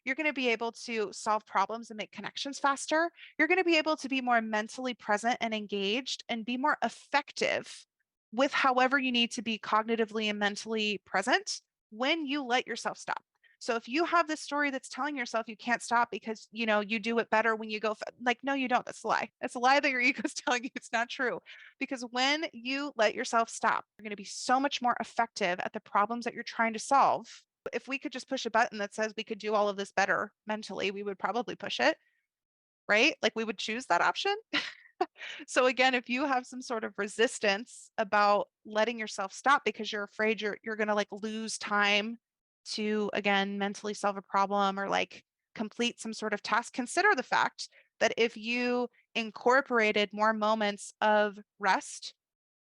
You're going to be able to solve problems and make connections faster. You're going to be able to be more mentally present and engaged and be more effective with however you need to be cognitively and mentally present when you let yourself stop. So if you have this story that's telling yourself you can't stop because you do it better when you go like, no, you don't. That's a lie. That's a lie that your ego is telling you. It's not true. Because when you let yourself stop, you're going to be so much more effective at the problems that you're trying to solve. If we could just push a button that says we could do all of this better mentally, we would probably push it, right? Like we would choose that option. So again, if you have some sort of resistance about letting yourself stop because you're afraid you're going to like lose time to again mentally solve a problem or like complete some sort of task, consider the fact that if you incorporated more moments of rest,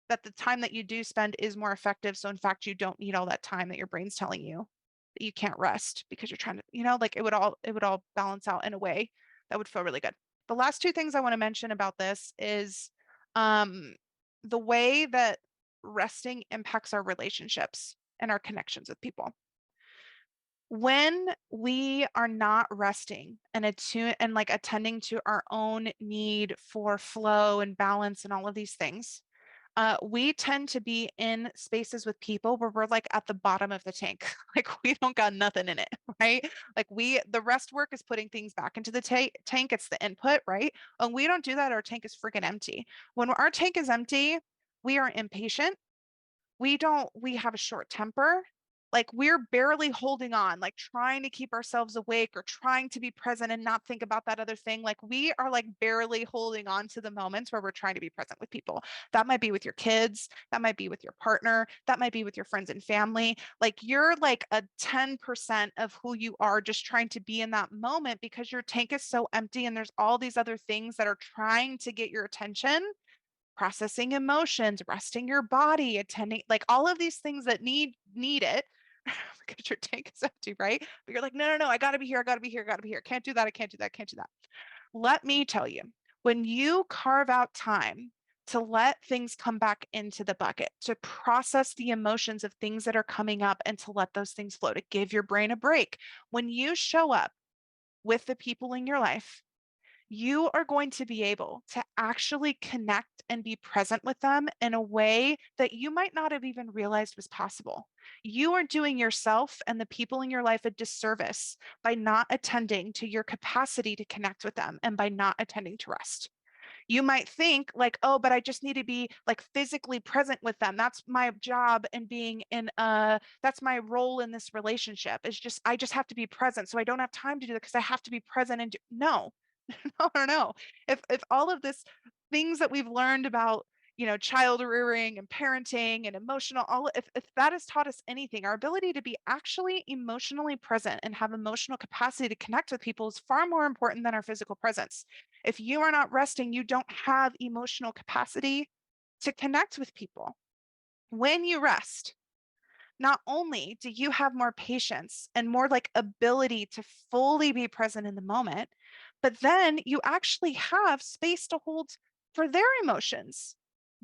that the time that you do spend is more effective. So in fact, you don't need all that time that your brain's telling you that you can't rest because you're trying to, like it would all balance out in a way that would feel really good. The last two things I want to mention about this is um, the way that resting impacts our relationships and our connections with people. When we are not resting and attune and like attending to our own need for flow and balance and all of these things, we tend to be in spaces with people where we're like at the bottom of the tank. Like we don't got nothing in it, right? Like the rest work is putting things back into the tank. It's the input, right? And we don't do that. Our tank is freaking empty. When our tank is empty, we are impatient. We have a short temper. Like we're barely holding on, like trying to keep ourselves awake or trying to be present and not think about that other thing. Like we are like barely holding on to the moments where we're trying to be present with people. That might be with your kids, that might be with your partner, that might be with your friends and family. Like you're like a 10% of who you are just trying to be in that moment because your tank is so empty and there's all these other things that are trying to get your attention, processing emotions, resting your body, attending, like all of these things that need it because your tank is empty, right? But you're like, no, no, no, I gotta be here, I gotta be here, I gotta be here. Can't do that, I can't do that, can't do that. Let me tell you, when you carve out time to let things come back into the bucket, to process the emotions of things that are coming up and to let those things flow, to give your brain a break, when you show up with the people in your life, you are going to be able to actually connect and be present with them in a way that you might not have even realized was possible. You are doing yourself and the people in your life a disservice by not attending to your capacity to connect with them and by not attending to rest. You might think like, oh, but I just need to be like physically present with them. That's my job and being in that's my role in this relationship. Is just I just have to be present. So I don't have time to do that because I have to be present and do no. No, no, no. If all of this things that we've learned about, child rearing and parenting and emotional, all if that has taught us anything, our ability to be actually emotionally present and have emotional capacity to connect with people is far more important than our physical presence. If you are not resting, you don't have emotional capacity to connect with people. When you rest, not only do you have more patience and more like ability to fully be present in the moment, but then you actually have space to hold for their emotions.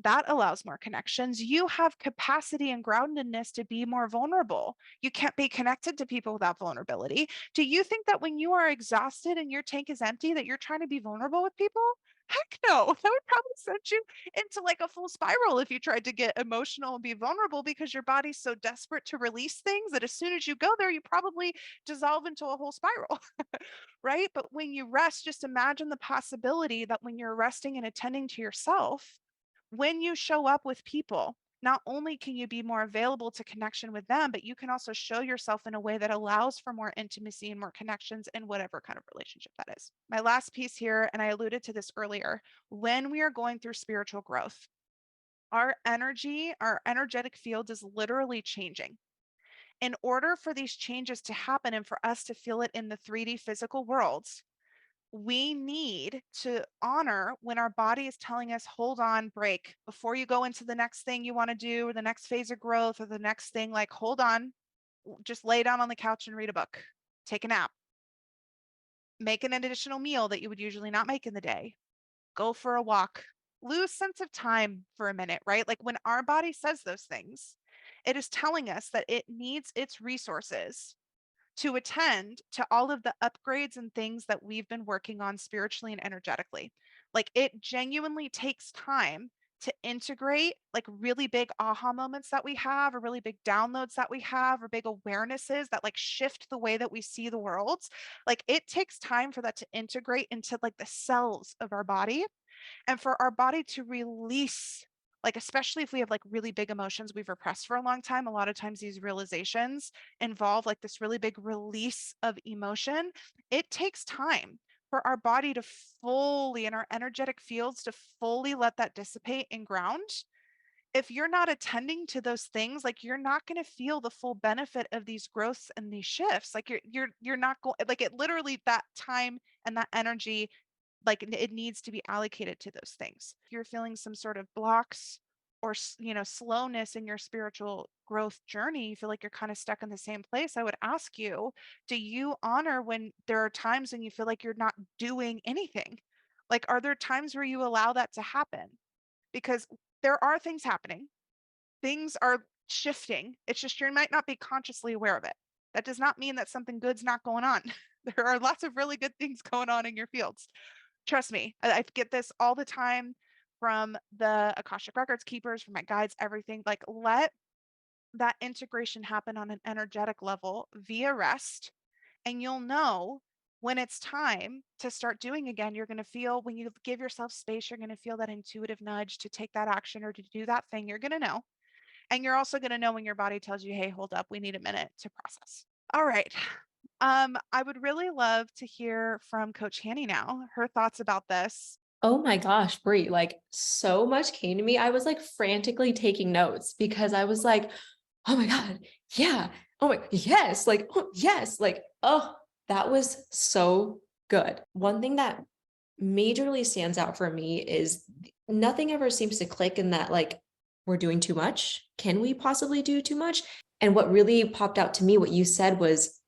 That allows more connections. You have capacity and groundedness to be more vulnerable. You can't be connected to people without vulnerability. Do you think that when you are exhausted and your tank is empty, that you're trying to be vulnerable with people? Heck no. That would probably send you into like a full spiral if you tried to get emotional and be vulnerable because your body's so desperate to release things that as soon as you go there, you probably dissolve into a whole spiral, right? But when you rest, just imagine the possibility that when you're resting and attending to yourself, when you show up with people, not only can you be more available to connection with them, but you can also show yourself in a way that allows for more intimacy and more connections in whatever kind of relationship that is. My last piece here, and I alluded to this earlier, when we are going through spiritual growth, our energy, our energetic field is literally changing. In order for these changes to happen and for us to feel it in the 3D physical worlds, we need to honor when our body is telling us, hold on, break before you go into the next thing you want to do or the next phase of growth or the next thing. Like, hold on, just lay down on the couch and read a book, take a nap, make an additional meal that you would usually not make in the day, go for a walk, lose sense of time for a minute, right? Like when our body says those things, it is telling us that it needs its resources to attend to all of the upgrades and things that we've been working on spiritually and energetically. Like it genuinely takes time to integrate like really big aha moments that we have, or really big downloads that we have, or big awarenesses that like shift the way that we see the world. Like it takes time for that to integrate into like the cells of our body and for our body to release, like especially if we have like really big emotions we've repressed for a long time. A lot of times these realizations involve like this really big release of emotion. It takes time for our body to fully, and our energetic fields to fully let that dissipate and ground. If you're not attending to those things, like you're not going to feel the full benefit of these growths and these shifts. Like you're not going, like it literally, that time and that energy, like it needs to be allocated to those things. If you're feeling some sort of blocks or slowness in your spiritual growth journey, you feel like you're kind of stuck in the same place, I would ask you, do you honor when there are times when you feel like you're not doing anything? Like are there times where you allow that to happen? Because there are things happening, things are shifting. It's just you might not be consciously aware of it. That does not mean that something good's not going on. There are lots of really good things going on in your fields. Trust me, I get this all the time from the Akashic Records keepers, from my guides, everything. Like, let that integration happen on an energetic level via rest, and you'll know when it's time to start doing again. You're going to feel, when you give yourself space, you're going to feel that intuitive nudge to take that action or to do that thing. You're going to know. And you're also going to know when your body tells you, hey, hold up, we need a minute to process. All right. I would really love to hear from Coach Hannie now, her thoughts about this. Oh my gosh, Bre, like so much came to me. I was like frantically taking notes because I was like, oh my God, yeah. Oh my, yes. Like, oh, yes. Like, oh, that was so good. One thing that majorly stands out for me is nothing ever seems to click in that, like, we're doing too much. Can we possibly do too much? And what really popped out to me, what you said was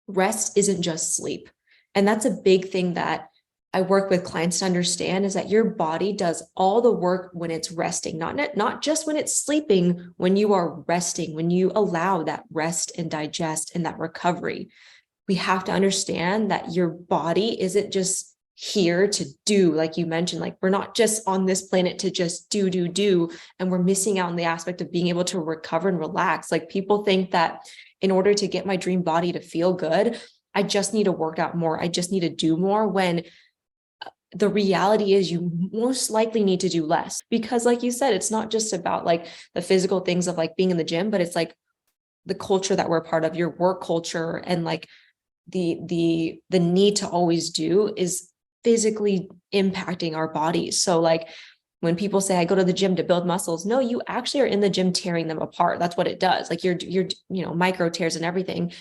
rest isn't just sleep. And that's a big thing that I work with clients to understand, is that your body does all the work when it's resting, not just when it's sleeping, when you are resting, when you allow that rest and digest and that recovery. We have to understand that your body isn't just here to do, like you mentioned, like we're not just on this planet to just do, and we're missing out on the aspect of being able to recover and relax. Like people think that in order to get my dream body to feel good, I just need to work out more. I just need to do more, when the reality is you most likely need to do less. Because like you said, it's not just about like the physical things of like being in the gym, but it's like the culture that we're part of, your work culture, and like the need to always do is physically impacting our bodies. So like when people say I go to the gym to build muscles, no, you actually are in the gym tearing them apart. That's what it does. Like you're micro tears and everything.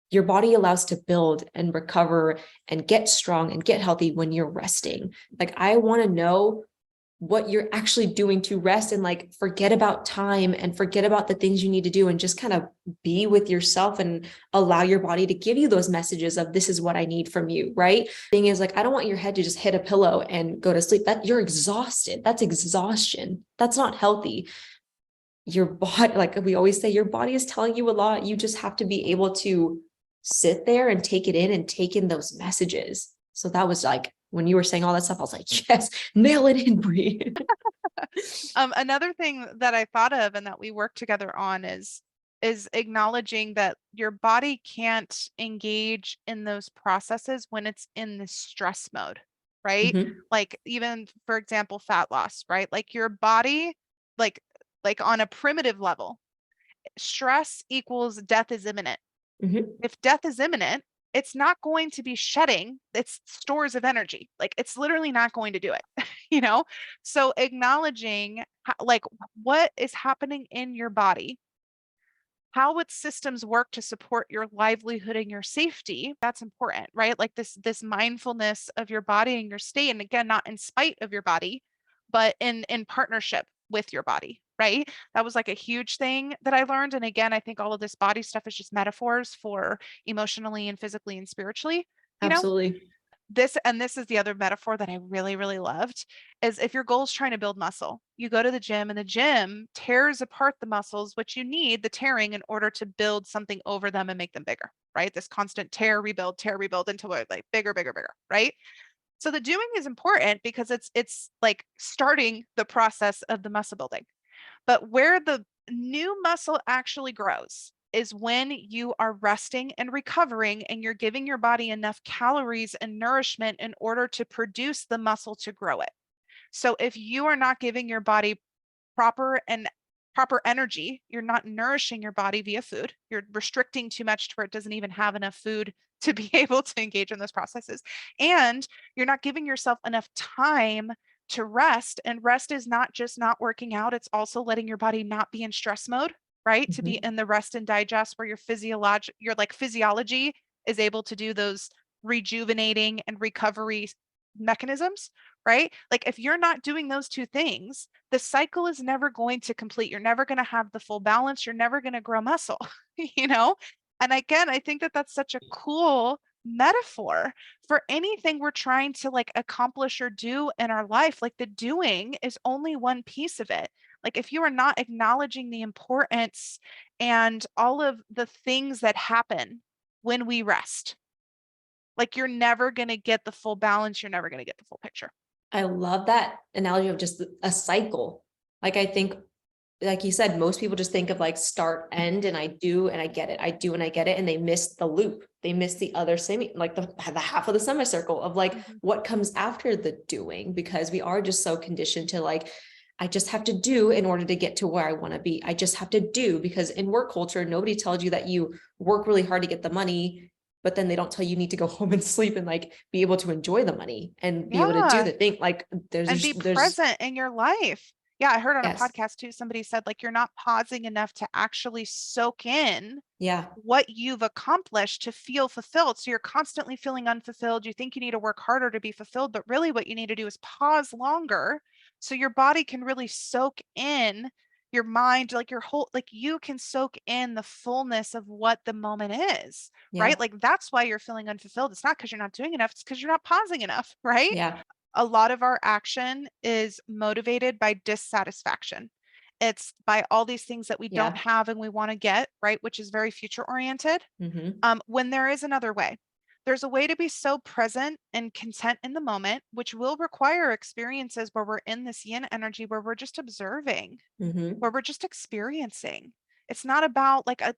Your body allows to build and recover and get strong and get healthy when you're resting. Like I want to know what you're actually doing to rest, and like forget about time and forget about the things you need to do, and just kind of be with yourself and allow your body to give you those messages of this is what I need from you. Right. Thing is, like, I don't want your head to just hit a pillow and go to sleep. That you're exhausted. That's exhaustion. That's not healthy. Your body, like we always say, your body is telling you a lot. You just have to be able to sit there and take it in and take in those messages. So that was like, when you were saying all that stuff, I was like, yes, nail it in, Bre. Another thing that I thought of and that we work together on is acknowledging that your body can't engage in those processes when it's in the stress mode, right? Mm-hmm. Like even for example, fat loss, right? Like your body, like like on a primitive level, stress equals death is imminent. Mm-hmm. If death is imminent, it's not going to be shedding its stores of energy. Like it's literally not going to do it, you know? So acknowledging like what is happening in your body, how its systems work to support your livelihood and your safety, that's important, right? Like this mindfulness of your body and your state. And again, not in spite of your body, but in partnership with your body, right? That was like a huge thing that I learned. And again, I think all of this body stuff is just metaphors for emotionally and physically and spiritually, you know? Absolutely. This is the other metaphor that I really, really loved, is if your goal is trying to build muscle, you go to the gym and the gym tears apart the muscles, which you need the tearing in order to build something over them and make them bigger, right? This constant tear, rebuild until we're like bigger, bigger, bigger, right? So the doing is important because it's like starting the process of the muscle building. But where the new muscle actually grows is when you are resting and recovering and you're giving your body enough calories and nourishment in order to produce the muscle to grow it. So if you are not giving your body proper and proper energy, you're not nourishing your body via food, you're restricting too much to where it doesn't even have enough food to be able to engage in those processes. And you're not giving yourself enough time to rest. And rest is not just not working out, it's also letting your body not be in stress mode, right? To be Mm-hmm. in the rest and digest where your like physiology is able to do those rejuvenating and recovery mechanisms, right? Like if you're not doing those two things, the cycle is never going to complete. You're never going to have the full balance. You're never going to grow muscle, you know? And again, I think that that's such a cool metaphor for anything we're trying to like accomplish or do in our life. Like the doing is only one piece of it. Like if you are not acknowledging the importance and all of the things that happen when we rest, like you're never going to get the full balance. You're never going to get the full picture. I love that analogy of just a cycle. Like I think, like you said, most people just think of like start, end, and I do and I get it. I do and I get it. And they miss the loop. They miss the other like the half of the semicircle of like what comes after the doing, because we are just so conditioned to like, I just have to do in order to get to where I want to be. I just have to do, because in work culture, nobody tells you that you work really hard to get the money, but then they don't tell you need to go home and sleep and like be able to enjoy the money and be able to do Yeah. the thing. Like And be there's, present in your life. Yeah, I heard on a yes. podcast too, somebody said like you're not pausing enough to actually soak in Yeah. what you've accomplished to feel fulfilled. So you're constantly feeling unfulfilled. You think you need to work harder to be fulfilled, but really what you need to do is pause longer so your body can really soak in your mind, like your whole, like you can soak in the fullness of what the moment is, Yeah. right? Like that's why you're feeling unfulfilled. It's not because you're not doing enough, it's because you're not pausing enough, right? Yeah. A lot of our action is motivated by dissatisfaction. It's by all these things that we don't Yeah. have and we want to get, right? Which is very future oriented. Mm-hmm. When there is another way, there's a way to be so present and content in the moment, which will require experiences where we're in this yin energy, where we're just observing, Mm-hmm. where we're just experiencing. It's not about like a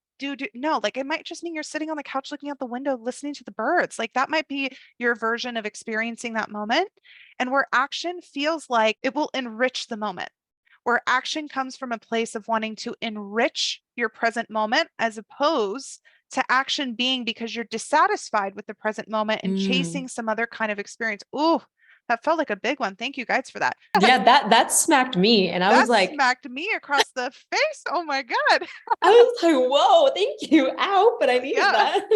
no, like it might just mean you're sitting on the couch looking out the window, listening to the birds. Like that might be your version of experiencing that moment. And where action feels like it will enrich the moment, where action comes from a place of wanting to enrich your present moment as opposed to action being because you're dissatisfied with the present moment and chasing Mm. some other kind of experience. Ooh, that felt like a big one. Thank you guys for that. Yeah, that smacked me. And I was That like, smacked me across the face. Oh my God. I was like, whoa, thank you. Ow, but I needed Yeah. that.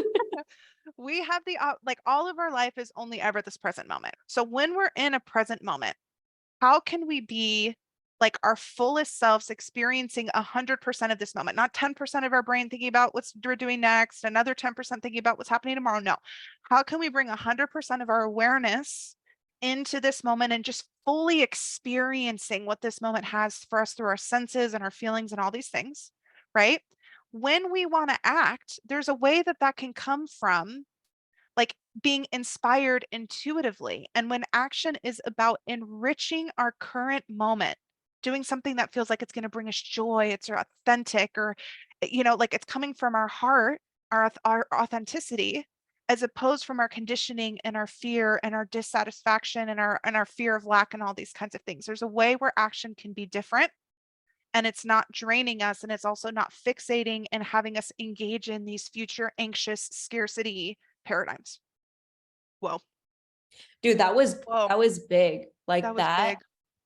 We have like all of our life is only ever this present moment. So when we're in a present moment, how can we be like our fullest selves experiencing 100% of this moment, not 10% of our brain thinking about what we're doing next, another 10% thinking about what's happening tomorrow. No. How can we bring 100% of our awareness into this moment and just fully experiencing what this moment has for us through our senses and our feelings and all these things, right? When we want to act, there's a way that that can come from like being inspired intuitively. And when action is about enriching our current moment, doing something that feels like it's going to bring us joy, it's authentic, or, like it's coming from our heart, our authenticity, as opposed from our conditioning and our fear and our dissatisfaction and our fear of lack and all these kinds of things. There's a way where action can be different and it's not draining us and it's also not fixating and having us engage in these future anxious scarcity paradigms. Whoa. Dude, Whoa. that was big. That Like was big.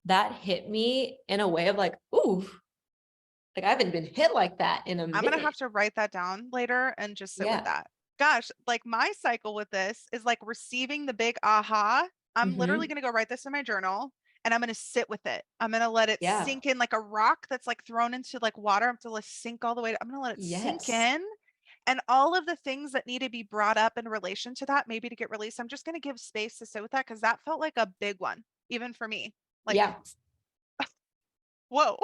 that hit me in a way of like, ooh, like I haven't been hit like that in a I'm gonna minute. have to write that down later and just sit with Yeah. that. Gosh, like my cycle with this is like receiving the big aha. I'm literally Mm-hmm. gonna go write this in my journal and I'm gonna sit with it. I'm gonna let it Yeah. sink in like a rock that's like thrown into like water. I'm to let sink all the way. I'm gonna let it sink Yes. in. And all of the things that need to be brought up in relation to that, maybe to get released, I'm just gonna give space to sit with that because that felt like a big one, even for me. Like, Yeah. whoa.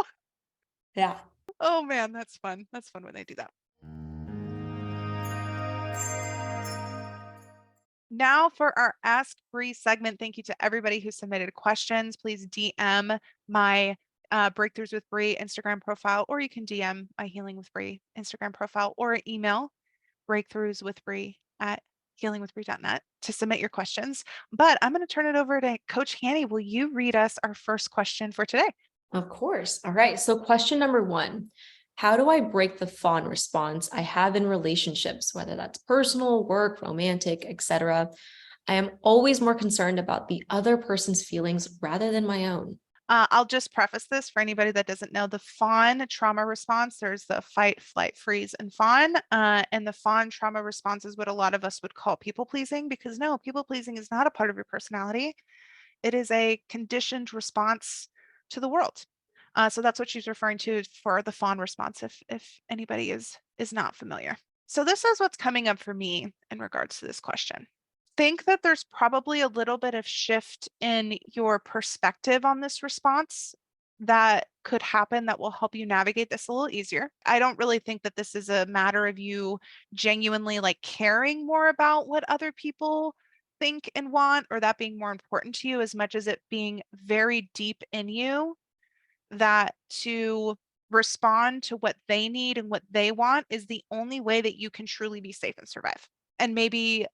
Yeah. Oh man, that's fun. That's fun when they do that. Now for our Ask Bre segment. Thank you to everybody who submitted questions. Please DM my Breakthroughs with Bre Instagram profile, or you can DM my Healing with Bre Instagram profile, or email breakthroughswithbre@healingwithbre.net to submit your questions. But I'm going to turn it over to Coach Hannie. Will you read us our first question for today? Of course. All right. So question number 1. How do I break the fawn response I have in relationships, whether that's personal, work, romantic, etc.? I am always more concerned about the other person's feelings rather than my own. I'll just preface this for anybody that doesn't know the fawn trauma response. There's the fight, flight, freeze, and fawn. And the fawn trauma response is what a lot of us would call people pleasing, because no, people pleasing is not a part of your personality. It is a conditioned response to the world. So that's what she's referring to for the fawn response, if anybody is not familiar. So this is what's coming up for me in regards to this question. Think that there's probably a little bit of shift in your perspective on this response that could happen that will help you navigate this a little easier. I don't really think that this is a matter of you genuinely like caring more about what other people think and want, or that being more important to you, as much as it being very deep in you that to respond to what they need and what they want is the only way that you can truly be safe and survive. And maybe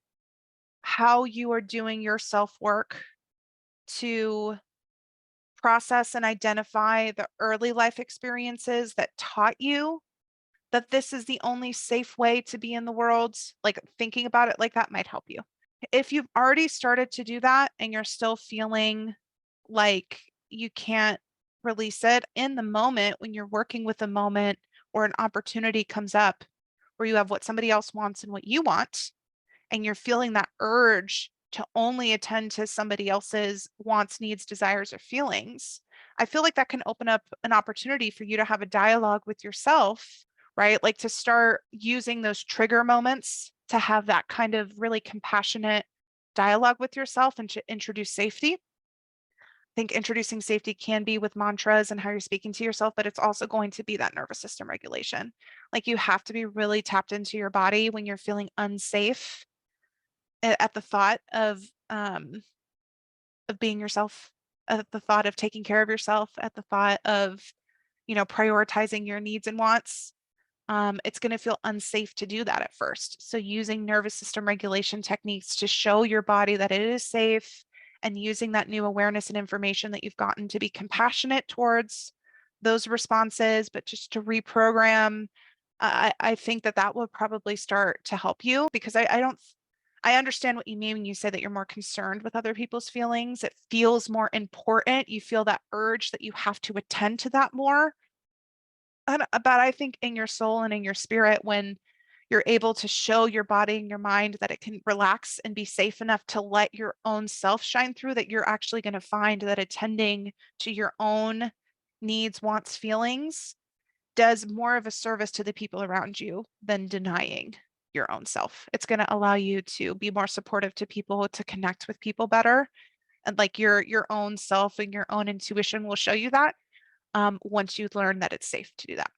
how you are doing your self work to process and identify the early life experiences that taught you that this is the only safe way to be in the world, like thinking about it like that might help you. If you've already started to do that and you're still feeling like you can't release it in the moment when you're working with a moment or an opportunity comes up where you have what somebody else wants and what you want, and you're feeling that urge to only attend to somebody else's wants, needs, desires, or feelings, I feel like that can open up an opportunity for you to have a dialogue with yourself, right? Like to start using those trigger moments to have that kind of really compassionate dialogue with yourself and to introduce safety. I think introducing safety can be with mantras and how you're speaking to yourself, but it's also going to be that nervous system regulation. Like you have to be really tapped into your body when you're feeling unsafe at the thought of being yourself, at the thought of taking care of yourself, at the thought of, prioritizing your needs and wants. It's going to feel unsafe to do that at first. So using nervous system regulation techniques to show your body that it is safe, and using that new awareness and information that you've gotten to be compassionate towards those responses, but just to reprogram, I think that that will probably start to help you, because I don't I understand what you mean when you say that you're more concerned with other people's feelings. It feels more important. You feel that urge that you have to attend to that more. But I think in your soul and in your spirit, when you're able to show your body and your mind that it can relax and be safe enough to let your own self shine through, that you're actually going to find that attending to your own needs, wants, feelings does more of a service to the people around you than denying your own self. It's going to allow you to be more supportive to people, to connect with people better. And like your own self and your own intuition will show you that, once you learn that it's safe to do that.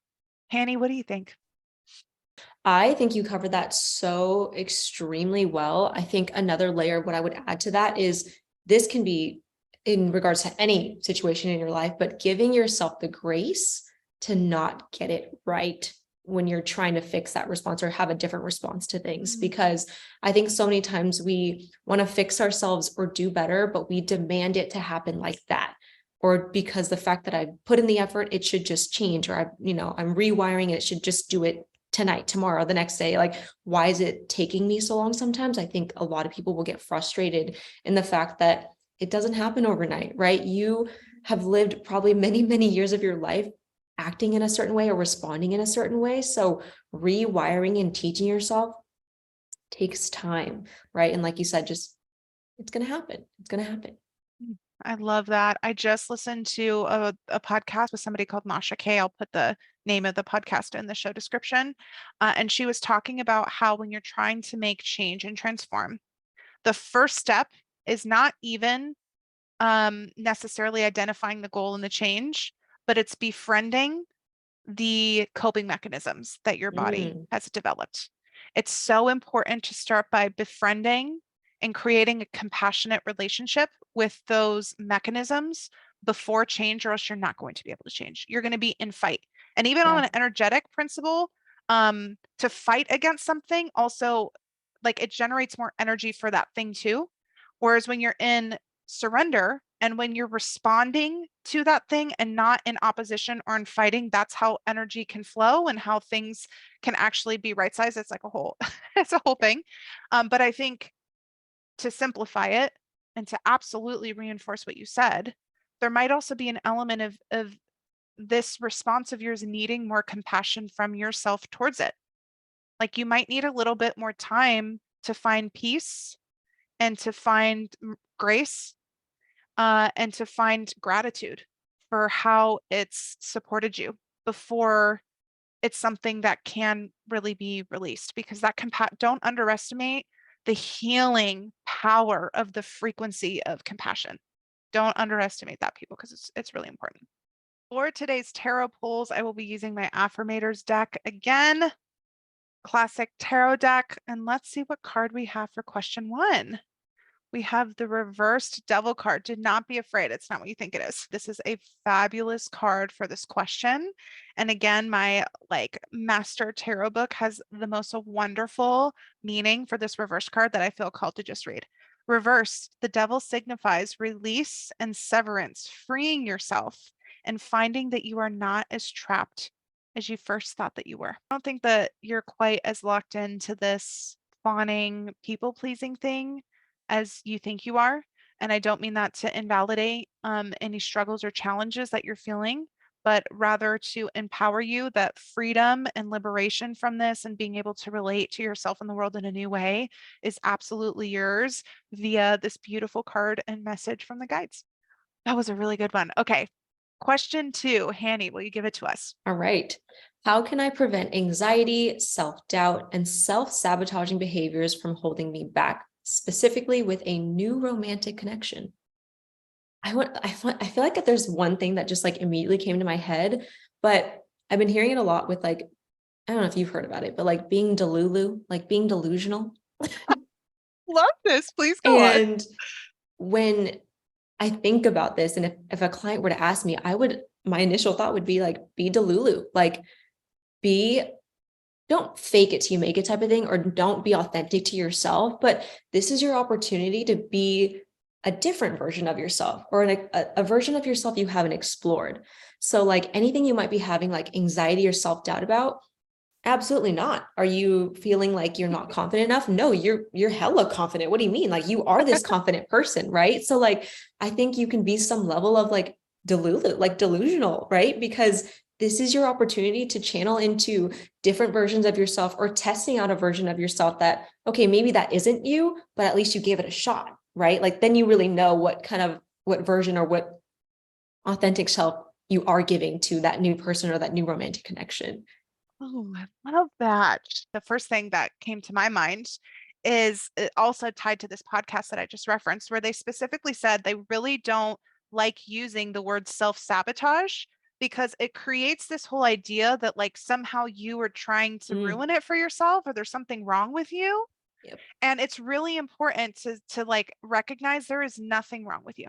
Hanny, what do you think? I think you covered that so extremely well. I think another layer, what I would add to that is this can be in regards to any situation in your life, but giving yourself the grace to not get it right when you're trying to fix that response or have a different response to things. Because I think so many times we want to fix ourselves or do better, but we demand it to happen like that. Or because the fact that I've put in the effort, it should just change, or I'm rewiring it, should just do it tonight, tomorrow, the next day. Like, why is it taking me so long? Sometimes I think a lot of people will get frustrated in the fact that it doesn't happen overnight, right? You have lived probably many, many years of your life acting in a certain way or responding in a certain way. So rewiring and teaching yourself takes time, right? And like you said, just it's going to happen. It's going to happen. I love that. I just listened to a podcast with somebody called Masha Kay. I'll put the name of the podcast in the show description. And she was talking about how when you're trying to make change and transform, the first step is not even necessarily identifying the goal and the change, but it's befriending the coping mechanisms that your body has developed. It's so important to start by befriending and creating a compassionate relationship with those mechanisms before change, or else you're not going to be able to change. You're going to be in fight. And even on Yeah. an energetic principle, to fight against something also, like, it generates more energy for that thing too. Whereas when you're in surrender and when you're responding to that thing and not in opposition or in fighting, that's how energy can flow and how things can actually be right sized. It's like a whole, it's a whole thing. But I think to simplify it and to absolutely reinforce what you said, there might also be an element of this response of yours needing more compassion from yourself towards it. Like you might need a little bit more time to find peace and to find grace, and to find gratitude for how it's supported you before it's something that can really be released, because that don't underestimate the healing power of the frequency of compassion. Don't underestimate that, people, because it's really important. For today's tarot pulls, I will be using my Affirmators deck again, classic tarot deck. And let's see what card we have for question one. We have the reversed devil card. Do not be afraid. It's not what you think it is. This is a fabulous card for this question. And again, my like master tarot book has the most wonderful meaning for this reverse card that I feel called to just read. Reversed, the devil signifies release and severance, freeing yourself and finding that you are not as trapped as you first thought that you were. I don't think that you're quite as locked into this fawning, people pleasing thing as you think you are. And I don't mean that to invalidate any struggles or challenges that you're feeling, but rather to empower you that freedom and liberation from this and being able to relate to yourself in the world in a new way is absolutely yours via this beautiful card and message from the guides. That was a really good one. Okay. Question two, Hannie, will you give it to us? All right. How can I prevent anxiety, self-doubt, and self-sabotaging behaviors from holding me back, specifically with a new romantic connection? I feel like if there's one thing that just like immediately came to my head, but I've been hearing it a lot with like, I don't know if you've heard about it, but like being delulu, like being delusional. Love this. Please go on. And when I think about this, and if a client were to ask me, my initial thought would be like, be delulu, like be, don't fake it till you make it type of thing, or don't be authentic to yourself. But this is your opportunity to be a different version of yourself, or a version of yourself you haven't explored. So like anything you might be having like anxiety or self-doubt about, absolutely not. Are you feeling like you're not confident enough? No, you're hella confident. What do you mean? Like you are this confident person, right? So like I think you can be some level of like delusional, right? Because this is your opportunity to channel into different versions of yourself, or testing out a version of yourself that, okay, maybe that isn't you, but at least you gave it a shot, right? Like then you really know what version or what authentic self you are giving to that new person or that new romantic connection. Oh, I love that. The first thing that came to my mind is also tied to this podcast that I just referenced, where they specifically said they really don't like using the word self-sabotage because it creates this whole idea that like somehow you are trying to Mm, ruin it for yourself or there's something wrong with you. yep. And it's really important to like recognize there is nothing wrong with you.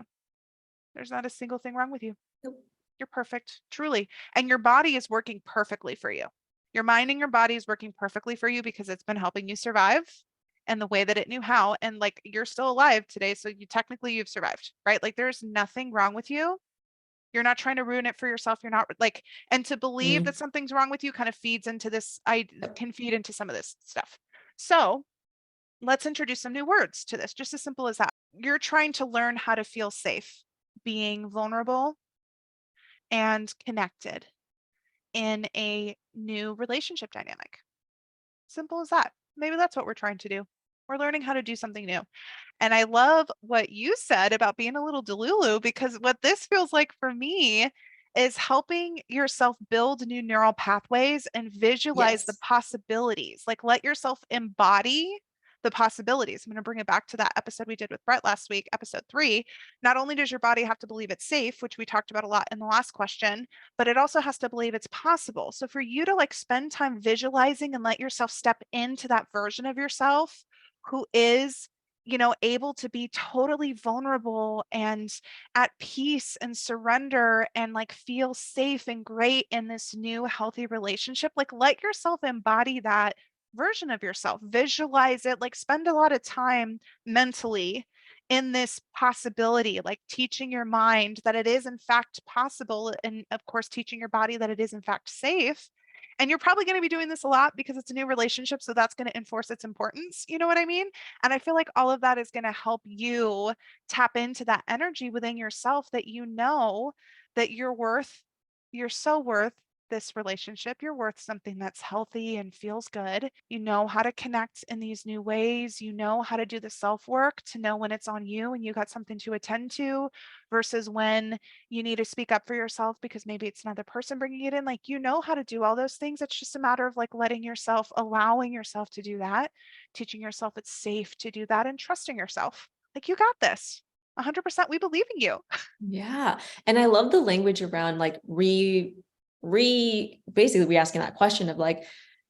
There's not a single thing wrong with you. Nope. You're perfect, truly. And your body is working perfectly for you. Your mind and your body is working perfectly for you because it's been helping you survive and the way that it knew how. And like you're still alive today. So you've survived, right? Like there's nothing wrong with you. You're not trying to ruin it for yourself. You're not like, and to believe that Mm, something's wrong with you kind of feeds into this, I yep. can feed into some of this stuff. So let's introduce some new words to this, just as simple as that. You're trying to learn how to feel safe, being vulnerable and connected in a new relationship dynamic. Simple as that. Maybe that's what we're trying to do. We're learning how to do something new. And I love what you said about being a little delulu, because what this feels like for me is helping yourself build new neural pathways and visualize the Yes. possibilities. Like let yourself embody the possibilities. I'm going to bring it back to that episode we did with Brett last week, episode 3. Not only does your body have to believe it's safe, which we talked about a lot in the last question, but it also has to believe it's possible. So for you to like spend time visualizing and let yourself step into that version of yourself who is, able to be totally vulnerable and at peace and surrender and like feel safe and great in this new healthy relationship, like let yourself embody that version of yourself, visualize it, like spend a lot of time mentally in this possibility, like teaching your mind that it is in fact possible. And of course, teaching your body that it is in fact safe. And you're probably going to be doing this a lot because it's a new relationship. So that's going to enforce its importance. You know what I mean? And I feel like all of that is going to help you tap into that energy within yourself that you know that you're so worth this relationship. You're worth something that's healthy and feels good. You know how to connect in these new ways. You know how to do the self work to know when it's on you and you got something to attend to versus when you need to speak up for yourself because maybe it's another person bringing it in. Like, you know how to do all those things. It's just a matter of like letting yourself, allowing yourself to do that, teaching yourself it's safe to do that, and trusting yourself. Like, you got this. 100%, we believe in you. Yeah. And I love the language around like basically we asking that question of like,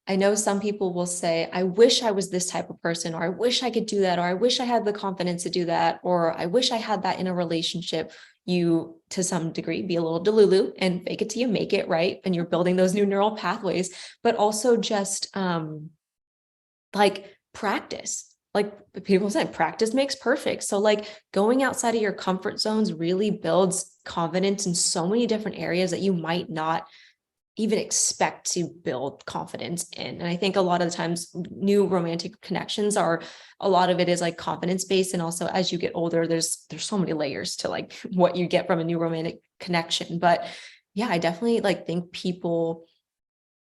I know some people will say, I wish I was this type of person, or I wish I could do that, or I wish I had the confidence to do that, or I wish I had that in a relationship. You, to some degree, be a little delulu and fake it till you make it, right? And you're building those new neural pathways, but also just like practice. Like people said, practice makes perfect. So like going outside of your comfort zones really builds confidence in so many different areas that you might not even expect to build confidence in. And I think a lot of the times new romantic connections are, a lot of it is like confidence based. And also as you get older, there's so many layers to like what you get from a new romantic connection. But yeah, I definitely like think people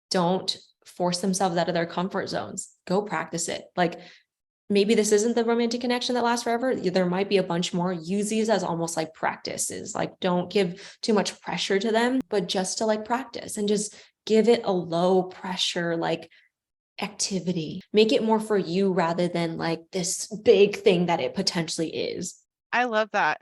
don't force themselves out of their comfort zones. Go practice it. Like maybe this isn't the romantic connection that lasts forever. There might be a bunch more. Use these as almost like practices. Like don't give too much pressure to them, but just to like practice and just give it a low pressure, like activity. Make it more for you rather than like this big thing that it potentially is. I love that.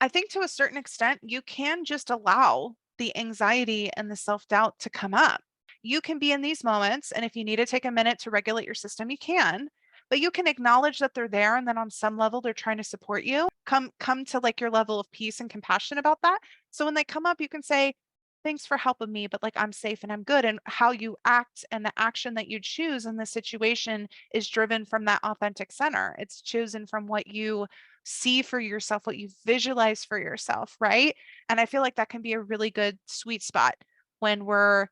I think to a certain extent, you can just allow the anxiety and the self-doubt to come up. You can be in these moments, and if you need to take a minute to regulate your system, you can, but you can acknowledge that they're there, and then on some level they're trying to support you. Come to like your level of peace and compassion about that. So when they come up, you can say, thanks for helping me, but like I'm safe and I'm good. And how you act and the action that you choose in this situation is driven from that authentic center. It's chosen from what you see for yourself, what you visualize for yourself, right? And I feel like that can be a really good sweet spot when we're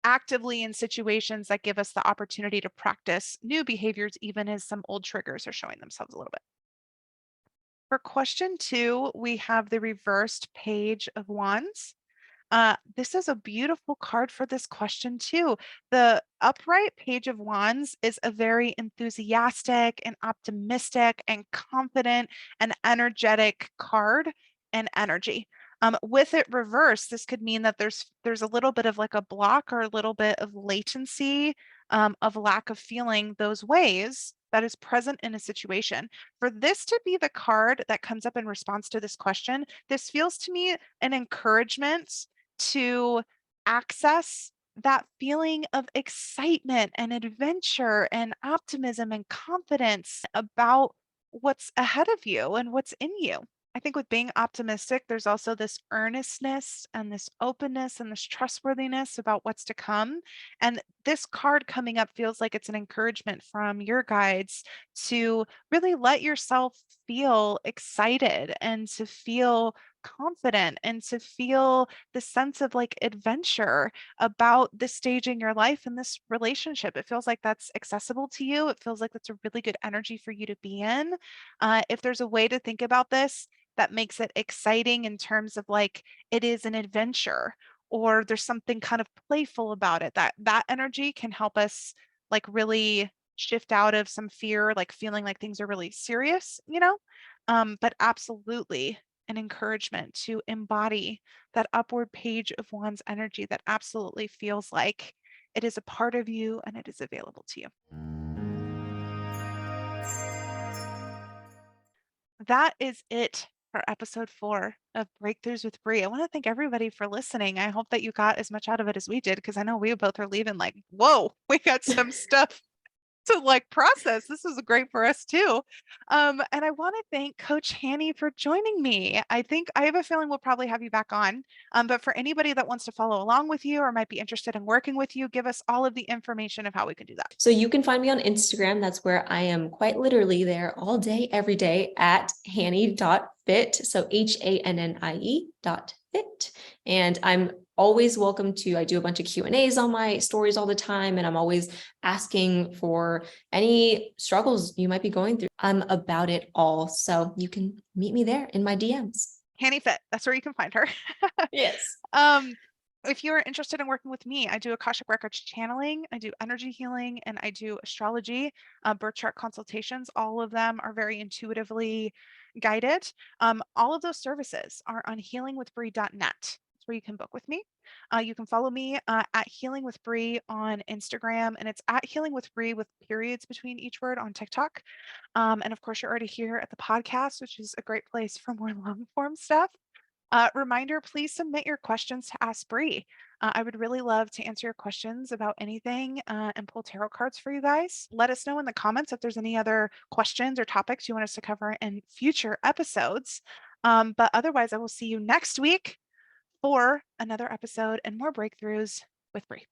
actively in situations that give us the opportunity to practice new behaviors, even as some old triggers are showing themselves a little bit. For question two, we have the reversed Page of Wands. This is a beautiful card for this question too. The upright Page of Wands is a very enthusiastic and optimistic and confident and energetic card and energy. With it reversed, this could mean that there's a little bit of like a block or a little bit of latency, of lack of feeling those ways that is present in a situation. For this to be the card that comes up in response to this question, this feels to me an encouragement to access that feeling of excitement and adventure and optimism and confidence about what's ahead of you and what's in you. I think with being optimistic, there's also this earnestness and this openness and this trustworthiness about what's to come. And this card coming up feels like it's an encouragement from your guides to really let yourself feel excited and to feel confident and to feel the sense of like adventure about this stage in your life and this relationship. It feels like that's accessible to you. It feels like that's a really good energy for you to be in. If there's a way to think about this that makes it exciting in terms of like it is an adventure or there's something kind of playful about it, that energy can help us like really shift out of some fear, like feeling like things are really serious, you know? But absolutely an encouragement to embody that upward Page of Wands energy that absolutely feels like it is a part of you and it is available to you. That is it for episode 4 of Breakthroughs with Bre. I want to thank everybody for listening. I hope that you got as much out of it as we did, because I know we both are leaving like, whoa, we got some stuff to like process. This is great for us too. And I want to thank Coach Hannie for joining me. I have a feeling we'll probably have you back on. But for anybody that wants to follow along with you or might be interested in working with you, give us all of the information of how we can do that. So you can find me on Instagram. That's where I am quite literally there all day, every day at hannie.fit. So HANNIE.fit. And I'm always welcome to, I do a bunch of Q&As on my stories all the time. And I'm always asking for any struggles you might be going through. I'm about it all. So you can meet me there in my DMs. Hannie Fit, that's where you can find her. Yes. If you're interested in working with me, I do Akashic Records channeling, I do energy healing, and I do astrology, birth chart consultations. All of them are very intuitively guided. All of those services are on healingwithbre.net. That's where you can book with me. You can follow me at Healing with Bre on Instagram, and it's at Healing with Bre with periods between each word on TikTok. And of course, you're already here at the podcast, which is a great place for more long form stuff. Reminder, please submit your questions to Ask Bre. I would really love to answer your questions about anything and pull tarot cards for you guys. Let us know in the comments if there's any other questions or topics you want us to cover in future episodes. But otherwise, I will see you next week for another episode and more breakthroughs with Bre.